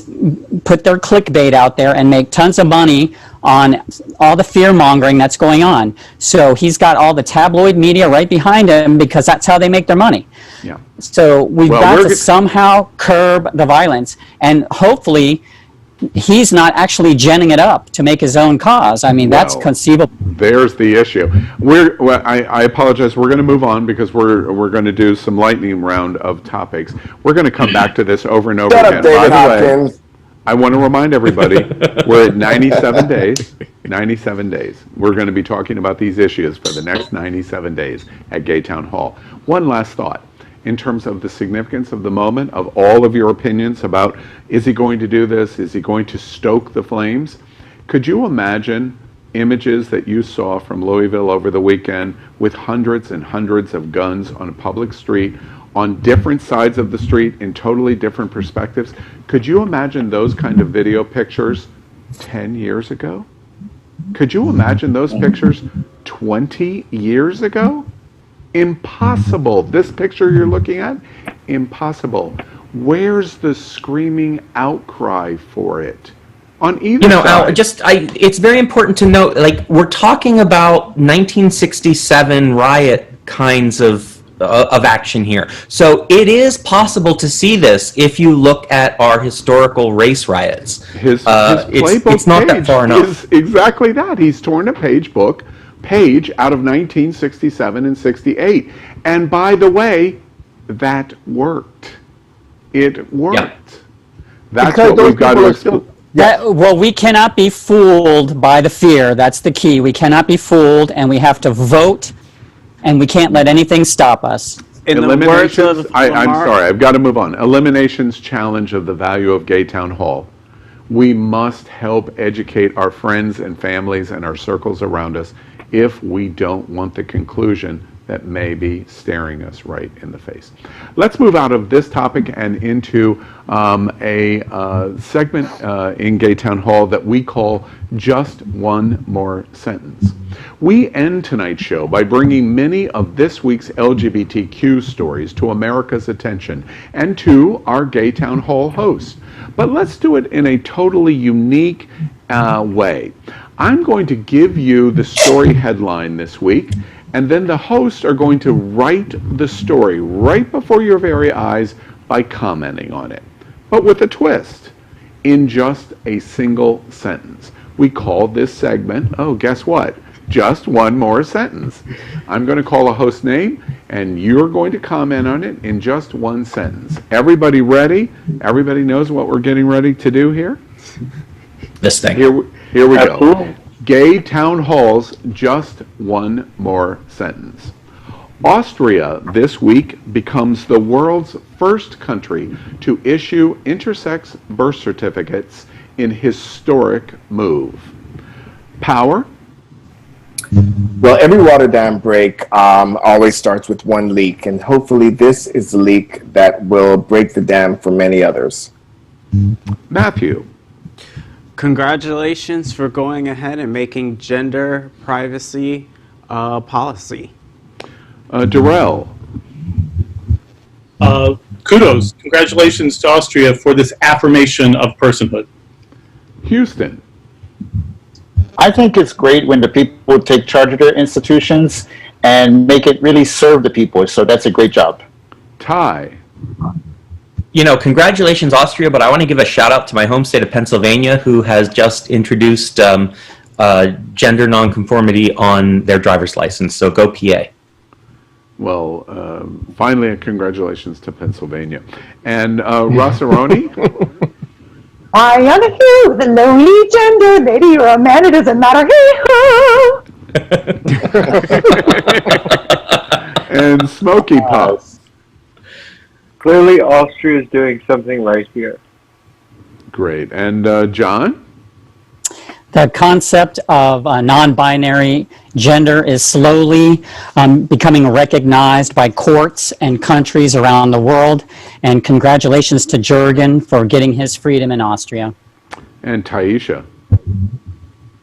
put their clickbait out there and make tons of money on all the fear-mongering that's going on. So he's got all the tabloid media right behind him because that's how they make their money. Yeah. So we've got to somehow curb the violence, and hopefully he's not actually ginning it up to make his own cause. I mean, that's conceivable. There's the issue. I apologize. We're going to move on because we're going to do some lightning round of topics. We're going to come back to this over and over again. David By the way, Hopkins. I want to remind everybody, we're at 97 days. 97 days. We're going to be talking about these issues for the next 97 days at Gay Town Hall. One last thought. In terms of the significance of the moment, of all of your opinions about, is he going to do this? Is he going to stoke the flames? Could you imagine images that you saw from Louisville over the weekend with hundreds and hundreds of guns on a public street, on different sides of the street, in totally different perspectives? Could you imagine those kind of video pictures 10 years ago? Could you imagine those pictures 20 years ago? Impossible. This picture you're looking at, impossible. Where's the screaming outcry for it? On either side. Al, it's very important to note, like, we're talking about 1967 riot kinds of action here. So it is possible to see this if you look at our historical race riots. His playbook it's not that far enough. Is exactly that. He's torn a page out of 1967 and 68. And by the way, that worked. It worked. Yeah. That's because what we've got to explain. Well, we cannot be fooled by the fear. That's the key. We cannot be fooled, and we have to vote, and we can't let anything stop us. Eliminations, I'm sorry, I've got to move on. Eliminations challenge of the value of Gay Town Hall. We must help educate our friends and families and our circles around us if we don't want the conclusion that may be staring us right in the face. Let's move out of this topic and into a segment in Gay Town Hall that we call Just One More Sentence. We end tonight's show by bringing many of this week's LGBTQ stories to America's attention and to our Gay Town Hall hosts. But let's do it in a totally unique way. I'm going to give you the story headline this week, and then the hosts are going to write the story right before your very eyes by commenting on it, but with a twist, in just a single sentence. We call this segment, oh, guess what? Just one more sentence. I'm going to call a host name, and you're going to comment on it in just one sentence. Everybody ready? Everybody knows what we're getting ready to do here? This thing. Here we go. Gay Town Hall's Just One More Sentence. Austria this week becomes the world's first country to issue intersex birth certificates in historic move. Power? Well, every water dam break always starts with one leak, and hopefully this is the leak that will break the dam for many others. Matthew? Congratulations for going ahead and making gender privacy policy. Darrell? Kudos. Congratulations to Austria for this affirmation of personhood. Houston? I think it's great when the people take charge of their institutions and make it really serve the people. So that's a great job. Ty? You know, congratulations, Austria, but I want to give a shout out to my home state of Pennsylvania, who has just introduced gender nonconformity on their driver's license. So go PA. Well, finally, congratulations to Pennsylvania. And Rossaroni? I am a hue, the lowly gender, lady or a man, it doesn't matter. Hee-hoo! And Smoky Puffs. Clearly, Austria is doing something right here. Great. And John? The concept of non-binary gender is slowly becoming recognized by courts and countries around the world. And congratulations to Jurgen for getting his freedom in Austria. And Taisha?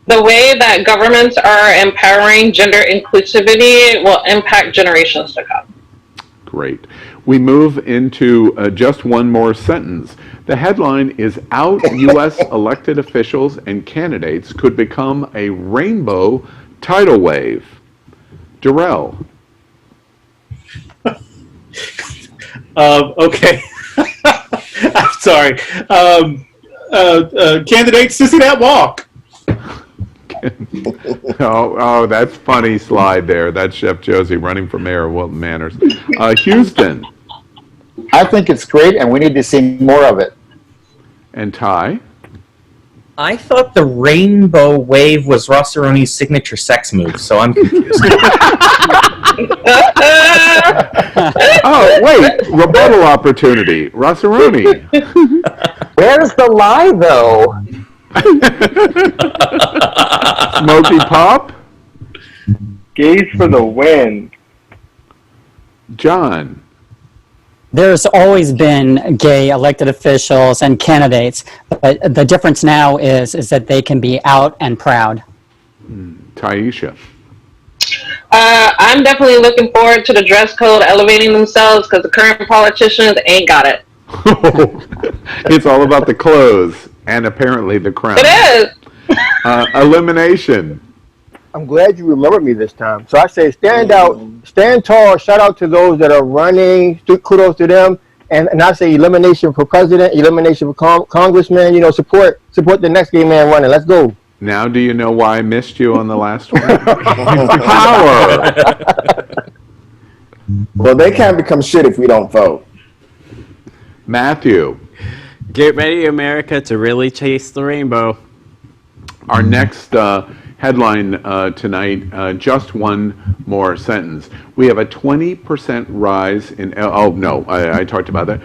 The way that governments are empowering gender inclusivity will impact generations to come. Great. We move into just one more sentence. The headline is Out U.S. Elected Officials and Candidates Could Become a Rainbow Tidal Wave. Darrell? Okay. I'm sorry. Candidates to see that walk. Oh, that's funny slide there. That's Chef Josie running for mayor of Wilton Manors. Houston? I think it's great, and we need to see more of it. And Ty? I thought the rainbow wave was Rossaroni's signature sex move, so I'm confused. Oh, wait. Rebuttal opportunity. Rossaroni. Where's the lie, though? Smoky Pop? Gays for the win. John? There's always been gay elected officials and candidates, but the difference now is that they can be out and proud. Taisha? I'm definitely looking forward to the dress code elevating themselves because the current politicians ain't got it. It's all about the clothes and apparently the crown. It is. Elimination. I'm glad you remembered me this time. So I say stand out, stand tall, shout out to those that are running, kudos to them. And I say elimination for president, elimination for congressman, support the next gay man running. Let's go. Now do you know why I missed you on the last one? Power! Well, they can't become shit if we don't vote. Matthew? Get ready, America, to really chase the rainbow. Our next headline tonight, just one more sentence. We have a 20% rise in, I talked about that.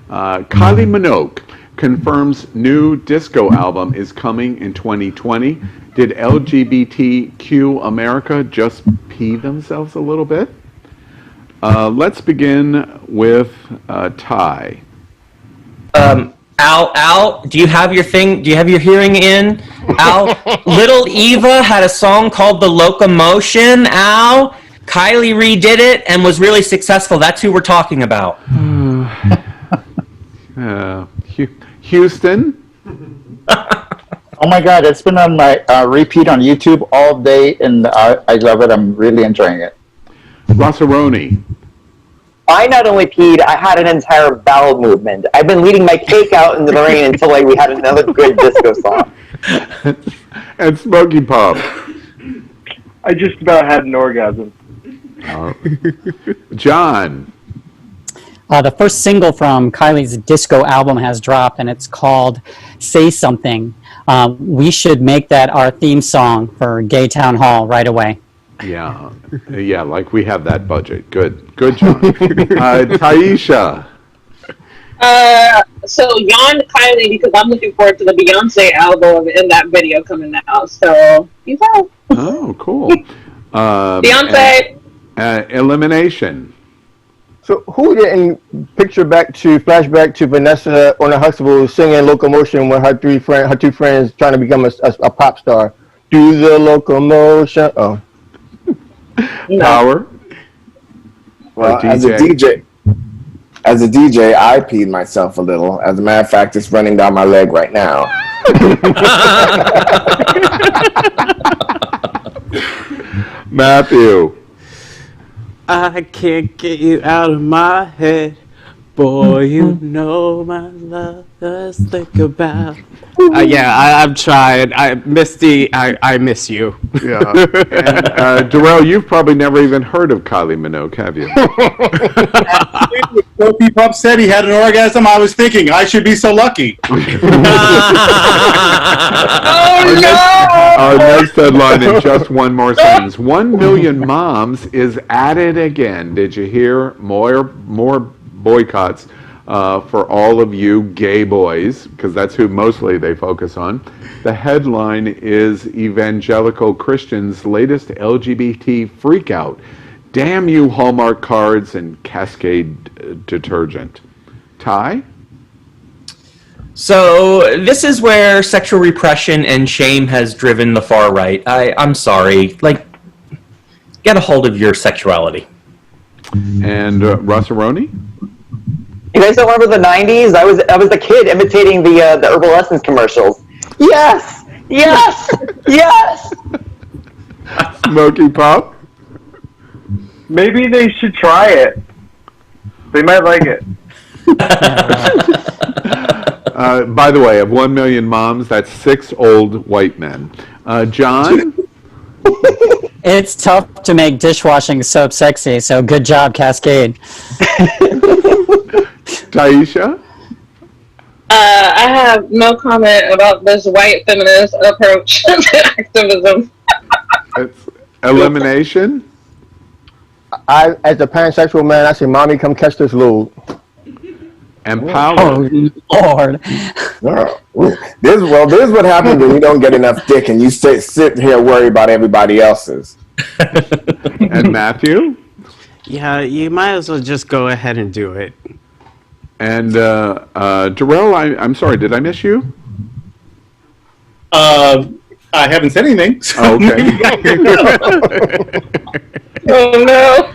Kylie Minogue confirms new disco album is coming in 2020. Did LGBTQ America just pee themselves a little bit? Let's begin with Ty. Al, do you have your thing? Do you have your hearing in? Al, Little Eva had a song called The Locomotion. Al, Kylie redid it and was really successful. That's who we're talking about. Houston? Oh my God, it's been on my repeat on YouTube all day, and I love it. I'm really enjoying it. Rossaroni. I not only peed, I had an entire bowel movement. I've been leading my cake out in the rain until we had another good disco song. And Smokey Pop. I just about had an orgasm. John. The first single from Kylie's disco album has dropped, and it's called Say Something. We should make that our theme song for Gay Town Hall right away. Yeah, like we have that budget. Good, John. Taisha. So yawn Kylie because I'm looking forward to the Beyonce album and that video coming out. So you go. Oh, cool. Beyonce. Elimination. So who didn't flashback to Vanessa on the Huxtable singing Locomotion with her two friends trying to become a pop star? Do the locomotion. Oh. Power. Well, as a DJ, I peed myself a little. As a matter of fact, it's running down my leg right now. Matthew. I can't get you out of my head. Boy, you know my love. Let's think about. I'm trying. Misty, I miss you. Yeah. And Darrell, you've probably never even heard of Kylie Minogue, have you? Smokey Pop said he had an orgasm. I was thinking, I should be so lucky. Our next headline in just one more sentence. 1 million moms is at it again. Did you hear? More boycotts for all of you gay boys, because that's who mostly they focus on. The headline is Evangelical Christians' latest LGBT freakout. Damn you Hallmark cards and Cascade detergent. Ty? So this is where sexual repression and shame has driven the far right. I'm sorry. Get a hold of your sexuality. And Rossaroni? You guys don't remember the 90s? I was the kid imitating the Herbal Essence commercials. Yes! Yes! Yes! Smokey Pop? Maybe they should try it. They might like it. By the way, of 1 million moms, that's 6 old white men. John? It's tough to make dishwashing soap sexy, so good job, Cascade. Taisha? I have no comment about this white feminist approach to activism. It's elimination? As a pansexual man, I say, "Mommy, come catch this load." And power. Oh, Lord. This is what happens when you don't get enough dick and you sit here worry about everybody else's. And Matthew? Yeah, you might as well just go ahead and do it. And Darrell, I'm sorry, did I miss you? I haven't said anything. So Okay. Oh no.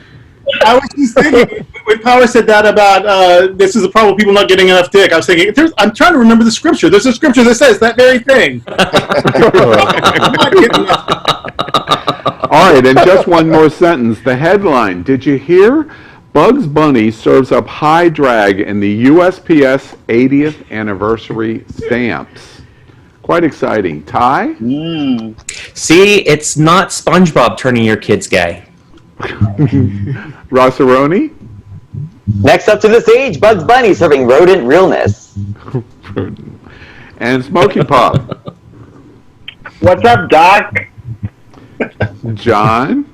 I was just thinking, when Power said that about this is a problem with people not getting enough dick, I was thinking, I'm trying to remember the scripture. There's a scripture that says that very thing. I'm not getting enough dick. All right, and just one more sentence. The headline, did you hear? Bugs Bunny serves up high drag in the USPS 80th anniversary stamps. Quite exciting. Ty? See, it's not SpongeBob turning your kids gay. Rossaroni? Next up to the stage, Bugs Bunny serving rodent realness. And Smokey Pop. What's up, Doc? John?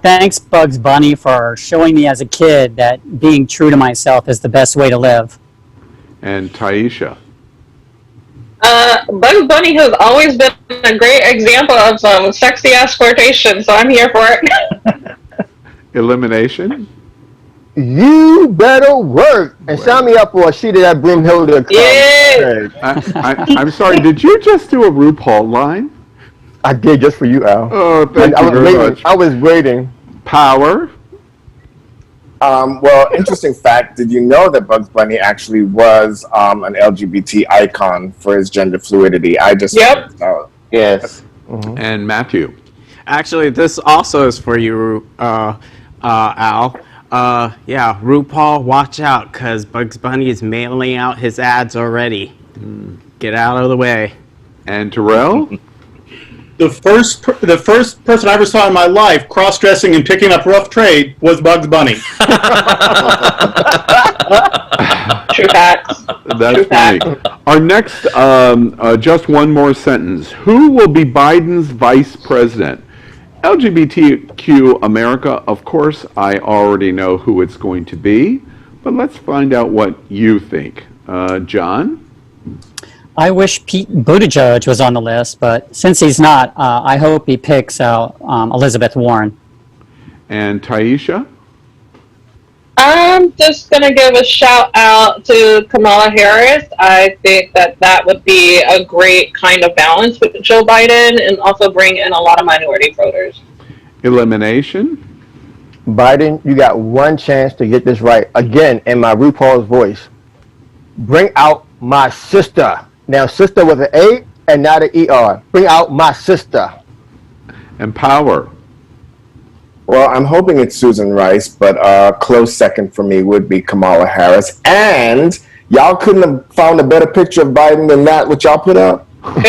Thanks, Bugs Bunny, for showing me as a kid that being true to myself is the best way to live. And Taisha. Bugs Bunny has always been a great example of some sexy ass flirtation, so I'm here for it. Elimination. You better work and sign me up for a seat of that Broomhilda. Yeah. I'm sorry, did you just do a RuPaul line? I did, just for you, Al. Oh, thank you very much. I was waiting. Power. Well, interesting fact, did you know that Bugs Bunny actually was an LGBT icon for his gender fluidity? I just found out. Yes. And Matthew. Actually, this also is for you, Al. Yeah, RuPaul, watch out, because Bugs Bunny is mailing out his ads already. Get out of the way. And Terrell? The first person I ever saw in my life cross-dressing and picking up rough trade was Bugs Bunny. True facts. That's funny. Our next, just one more sentence. Who will be Biden's vice president? LGBTQ America, of course, I already know who it's going to be, but let's find out what you think. John? I wish Pete Buttigieg was on the list, but since he's not, I hope he picks Elizabeth Warren. And Taisha? I'm just going to give a shout out to Kamala Harris. I think that would be a great kind of balance with Joe Biden and also bring in a lot of minority voters. Elimination? Biden, you got one chance to get this right. Again, in my RuPaul's voice. Bring out my sister. Now, sister with an A and not an ER. Bring out my sister. And Power? Well, I'm hoping it's Susan Rice, but a close second for me would be Kamala Harris. And y'all couldn't have found a better picture of Biden than that, what y'all put up? Yeah,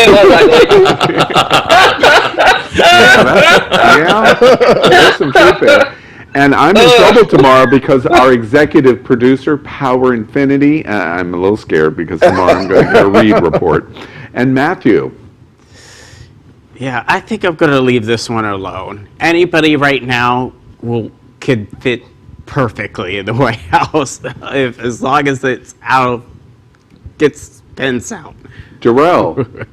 there's some truth there. And I'm in trouble tomorrow because our executive producer, Power Infinity, I'm a little scared because tomorrow I'm going to get a read report. And Matthew. Yeah, I think I'm going to leave this one alone. Anybody right now could fit perfectly in the White House as long as it's gets spins out. Jarrell.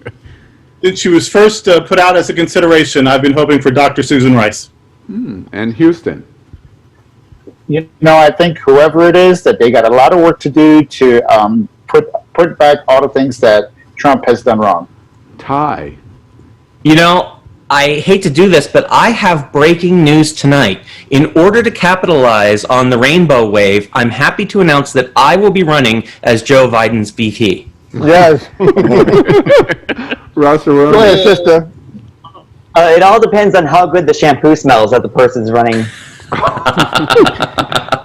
Since she was first put out as a consideration, I've been hoping for Dr. Susan Rice. And Houston. You know, I think whoever it is, that they got a lot of work to do to put back all the things that Trump has done wrong. Ty. You know, I hate to do this, but I have breaking news tonight. In order to capitalize on the rainbow wave, I'm happy to announce that I will be running as Joe Biden's VP. Yes. Russell, go ahead, sister. It all depends on how good the shampoo smells that the person's running.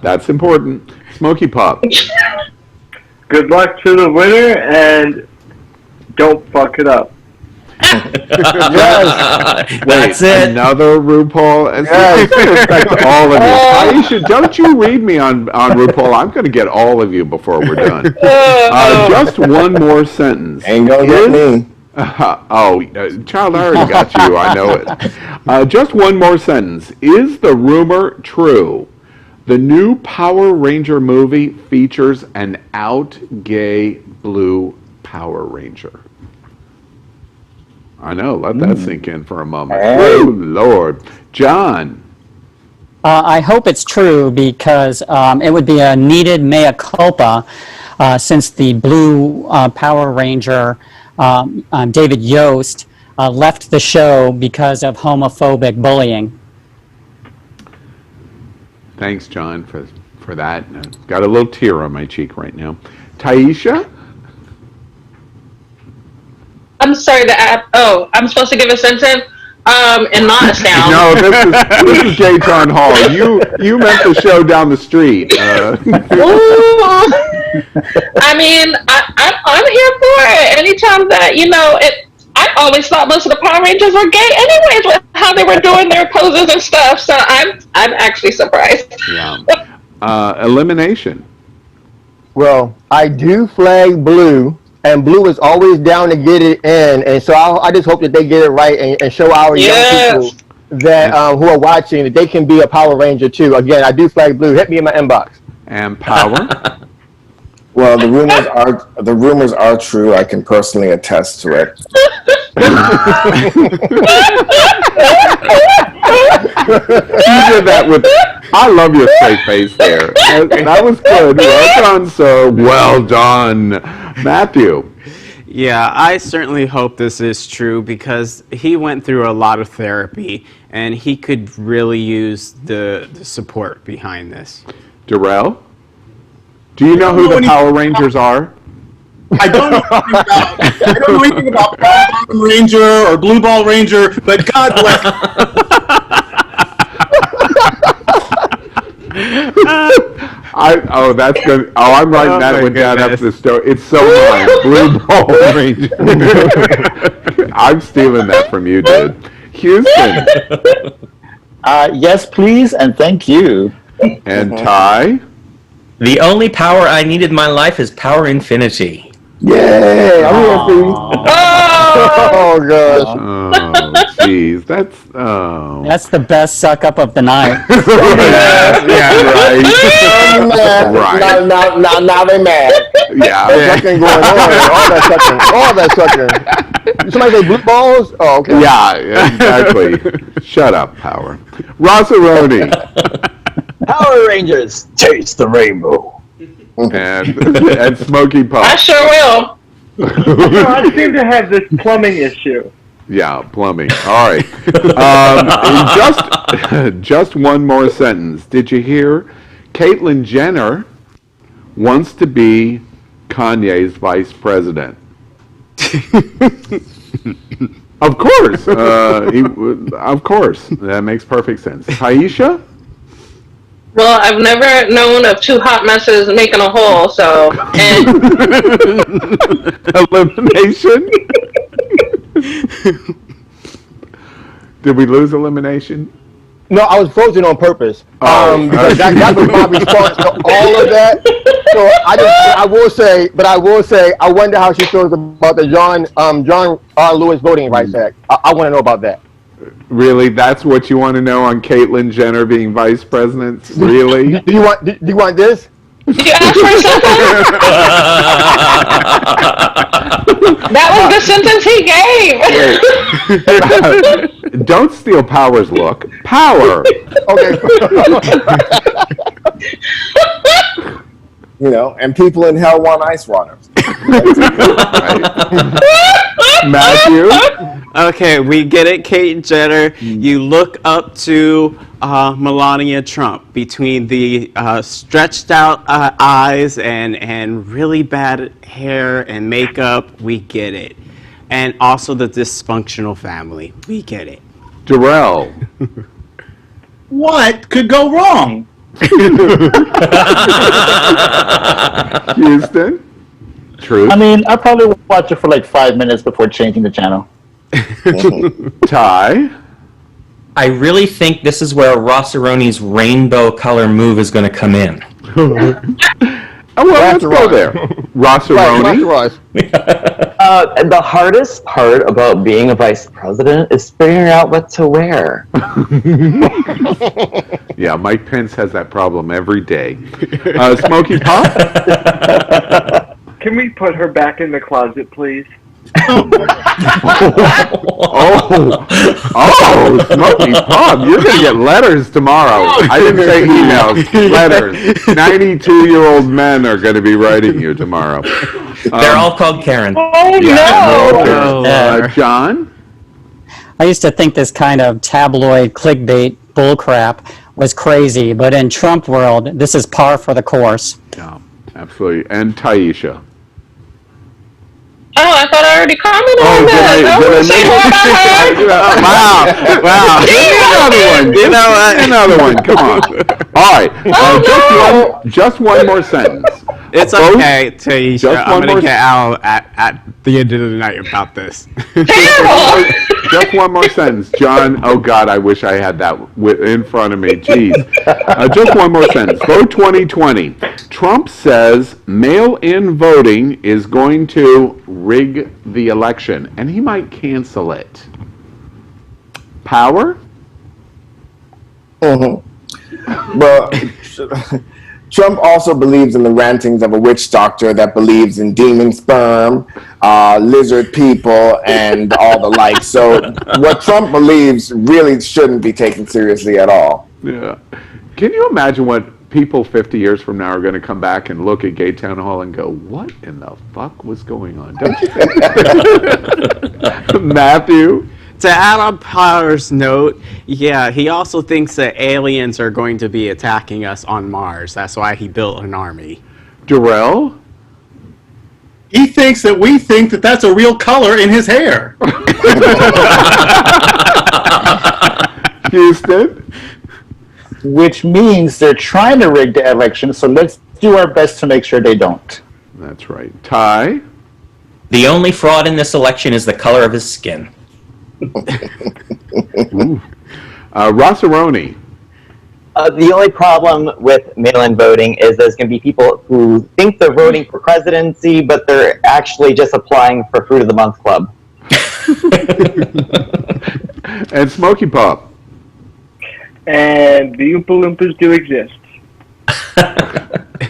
That's important. Smoky Pop. Good luck to the winner, and don't fuck it up. Yes. That's Wait, it. Another RuPaul. And affect all of you. Aisha, don't you read me on RuPaul. I'm going to get all of you before we're done. Just one more sentence. Ain't gonna get me. Child, I already got you. I know it. Just one more sentence. Is the rumor true? The new Power Ranger movie features an out gay blue Power Ranger. I know. Let that sink in for a moment. Oh, Lord. John. I hope it's true because it would be a needed mea culpa since the blue Power Ranger, David Yost, left the show because of homophobic bullying. Thanks, John, for that. Got a little tear on my cheek right now. Taisha? I'm sorry to add. Oh, I'm supposed to give a sentence and not a sound. No, this is Gay Town Hall. You meant the show down the street. I mean, I'm here for it. Anytime that, I always thought most of the Power Rangers were gay anyways with how they were doing their poses and stuff. So I'm actually surprised. Yeah. Elimination. Well, I do flag blue, and blue is always down to get it in, and so I just hope that they get it right and show our young people that who are watching that they can be a Power Ranger too. Again, I do flag blue. Hit me in my inbox. And Power. Well, the rumors are true. I can personally attest to it. You did that with. I love your straight face there. That was good. Well done, sir. Well done, Matthew. Yeah, I certainly hope this is true because he went through a lot of therapy and he could really use the support behind this. Darrell, do you know who the Power Rangers are? I don't know anything about Brown Ranger or Blue Ball Ranger, but God bless. That's good. Oh, I'm writing that one down after the story. It's so mine. Blue Ball Ranger. I'm stealing that from you, dude. Houston. Yes, please, and thank you. And Ty? The only power I need in my life is power infinity. Yay! I'm here for you. Oh gosh. Oh, jeez. That's the best suck up of the night. Yeah, right. Right. Now they mad. Yeah. Sucking going on. All that sucking. Somebody say blue balls? Oh, okay. Yeah, exactly. Shut up, Power. Rossaroni. Power Rangers, taste the rainbow. And Smoky Puff. I sure will. I seem to have this plumbing issue. Yeah, plumbing. All right. Just one more sentence. Did you hear? Caitlyn Jenner wants to be Kanye's vice president. Of course. Of course. That makes perfect sense. Taisha? Well, I've never known of two hot messes making a hole, so. Elimination? Did we lose elimination? No, I was frozen on purpose. Because that was my response to all of that. So I will say, I wonder how she feels about the John R. Lewis Voting Rights Act. I want to know about that. Really? That's what you want to know on Caitlyn Jenner being vice president? Really? Do you want this? Did you ask for something? That was the sentence he gave. Don't steal Power's look. Power. Okay. And people in hell want ice water. Matthew? Okay, we get it, Kate Jenner. You look up to Melania Trump between the stretched out eyes and really bad hair and makeup. We get it. And also the dysfunctional family. We get it. Darrell. What could go wrong? Houston? Truth? I mean, I probably will watch it for like 5 minutes before changing the channel. Ty? I really think this is where Rossaroni's rainbow color move is going to come in. Let's go there. Rossaroni? The hardest part about being a vice president is figuring out what to wear. Yeah, Mike Pence has that problem every day. Smoky Puff? Can we put her back in the closet, please? Smoky Puff, you're going to get letters tomorrow. I didn't say emails, letters. 92-year-old men are going to be writing you tomorrow. They're all called Karen. John? I used to think this kind of tabloid clickbait bullcrap was crazy, but in Trump world, this is par for the course. Yeah, absolutely. And Taisha? Oh, I thought I already commented on that. I want to say more about her. Wow. Another one. Come on. All right. Just one more sentence. It's okay, Taisha. I'm going to get out at the end of the night about this. Just one more sentence. John, oh God, I wish I had that in front of me. Jeez. Just one more sentence. Vote 2020. Trump says mail-in voting is going to rig the election, and he might cancel it. Power? Well, Trump also believes in the rantings of a witch doctor that believes in demon sperm, lizard people, and all the like. So what Trump believes really shouldn't be taken seriously at all. Yeah. Can you imagine what people 50 years from now are going to come back and look at Gay Town Hall and go, what in the fuck was going on? Don't you think? Matthew? To add on Power's note, yeah, he also thinks that aliens are going to be attacking us on Mars. That's why he built an army. Darrell? He thinks that we think that that's a real color in his hair. Houston? Which means they're trying to rig the election, so let's do our best to make sure they don't. That's right. Ty? The only fraud in this election is the color of his skin. Rossaroni? The only problem with mail-in voting is there's going to be people who think they're voting for presidency, but they're actually just applying for Fruit of the Month Club. And Smokey Pop? And the Oompa Loompas do exist.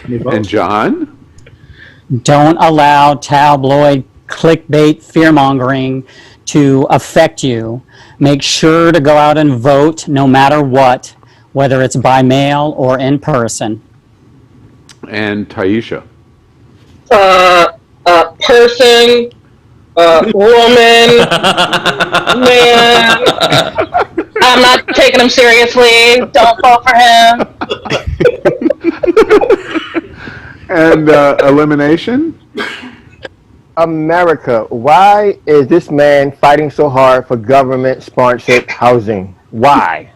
And John? Don't allow tabloid clickbait fear-mongering to affect you. Make sure to go out and vote no matter what, whether it's by mail or in person. And Taisha? Person, woman, man. I'm not taking him seriously. Don't vote for him. And elimination? America, why is this man fighting so hard for government-sponsored housing? Why?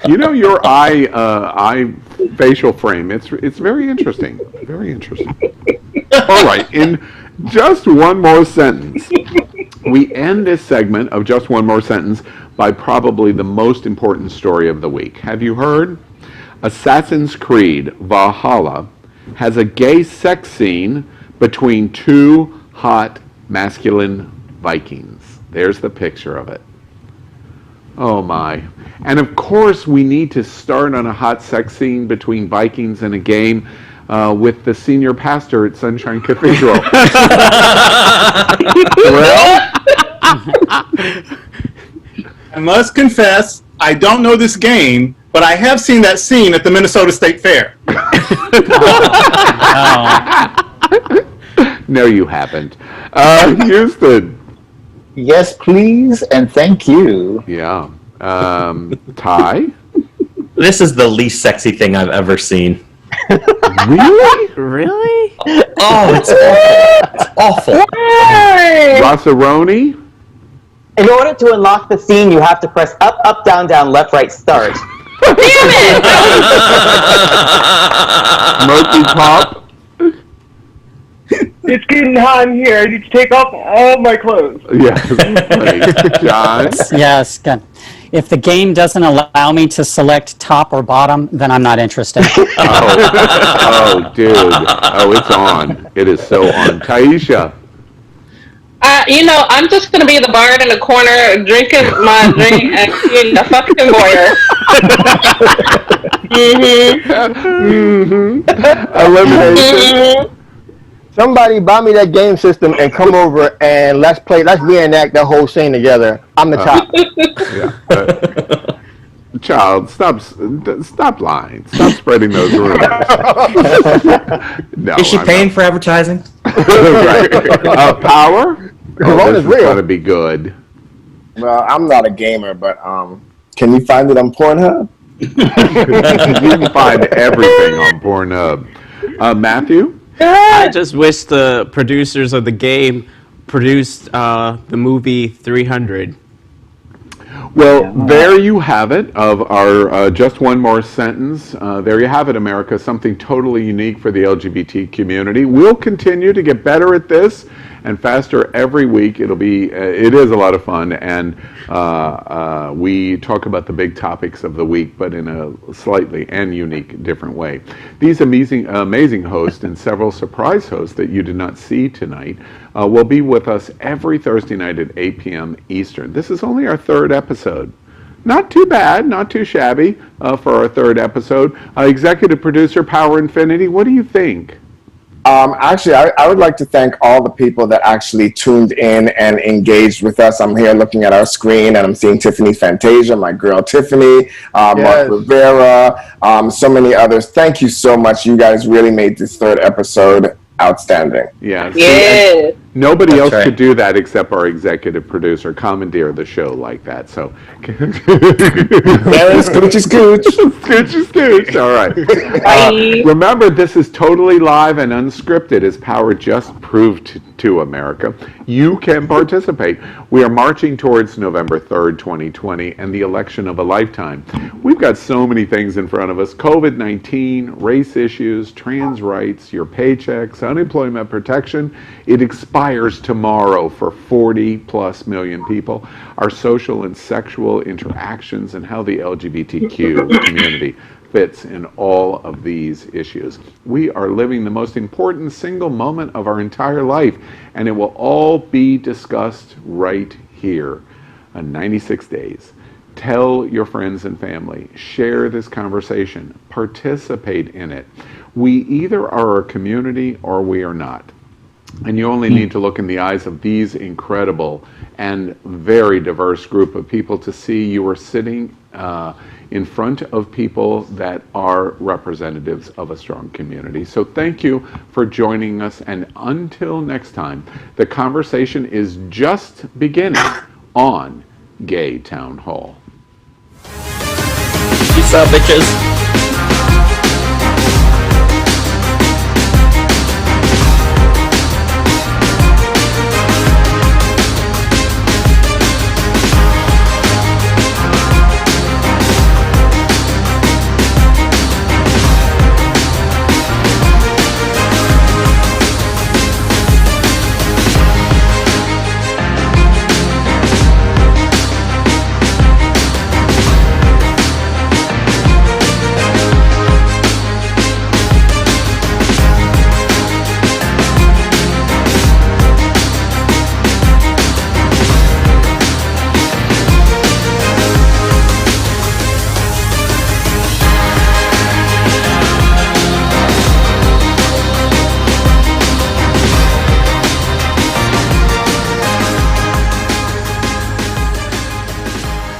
You know your eye facial frame. It's very interesting. Very interesting. All right. In just one more sentence, we end this segment of Just One More Sentence by probably the most important story of the week. Have you heard? Assassin's Creed Valhalla has a gay sex scene between two hot masculine Vikings. There's the picture of it. Oh my. And of course we need to start on a hot sex scene between Vikings and a game with the senior pastor at Sunshine Cathedral. Well, I must confess, I don't know this game, but I have seen that scene at the Minnesota State Fair. no, you haven't. Houston. Yes, please, and thank you. Yeah. Ty? This is the least sexy thing I've ever seen. Really? Really? Oh, it's awful. It's awful. Rossaroni? In order to unlock the scene, you have to press up, up, down, down, left, right, start. Smoky Pop? It's getting hot in here. I need to take off all my clothes. Yes. John? Yes, good. If the game doesn't allow me to select top or bottom, then I'm not interested. Oh, dude. Oh, it's on. It is so on. Taisha? I'm just going to be the bard in the corner drinking my drink and being a fucking voyeur. Elimination. Somebody buy me that game system and come over and let's reenact that whole scene together. I'm the top. Yeah. Child, stop lying. Stop spreading those rumors. No, Is she paying for advertising? Right. Power? Corona is this is real. going to be good. Well, I'm not a gamer, but can you find it on Pornhub? You can find everything on Pornhub. Matthew? I just wish the producers of the game produced the movie 300. Well, there you have it of our Just One More Sentence. There you have it, America, something totally unique for the LGBT community. We'll continue to get better at this and faster every week. It is a lot of fun, and we talk about the big topics of the week, but in a slightly and unique different way. These amazing hosts and several surprise hosts that you did not see tonight will be with us every Thursday night at 8 p.m. Eastern. This is only our third episode, Not too bad, not too shabby for our third episode. Executive producer, Power Infinity, what do you think? Actually, I would like to thank all the people that actually tuned in and engaged with us. I'm here looking at our screen and I'm seeing Tiffany Fantasia, my girl Tiffany, Mark Rivera, so many others. Thank you so much. You guys really made this third episode outstanding. Yeah. Yeah. Nobody That's else right. could do that except our executive producer, commandeer the show like that. So, There's Scoochie Scooch. Scoochie Scooch. All right. Remember, this is totally live and unscripted, as Power just proved to America. You can participate. We are marching towards November 3rd, 2020, and the election of a lifetime. We've got so many things in front of us: COVID-19, race issues, trans rights, your paychecks, unemployment protection. It expires tomorrow for 40+ million people. Our social and sexual interactions and how the LGBTQ community fits in all of these issues. We are living the most important single moment of our entire life, and it will all be discussed right here on 96 Days. Tell your friends and family, share this conversation, participate in it. We either are a community or we are not. And you only need to look in the eyes of these incredible and very diverse group of people to see you are sitting in front of people that are representatives of a strong community. So thank you for joining us, and until next time, the conversation is just beginning on Gay Town Hall. Peace out, bitches.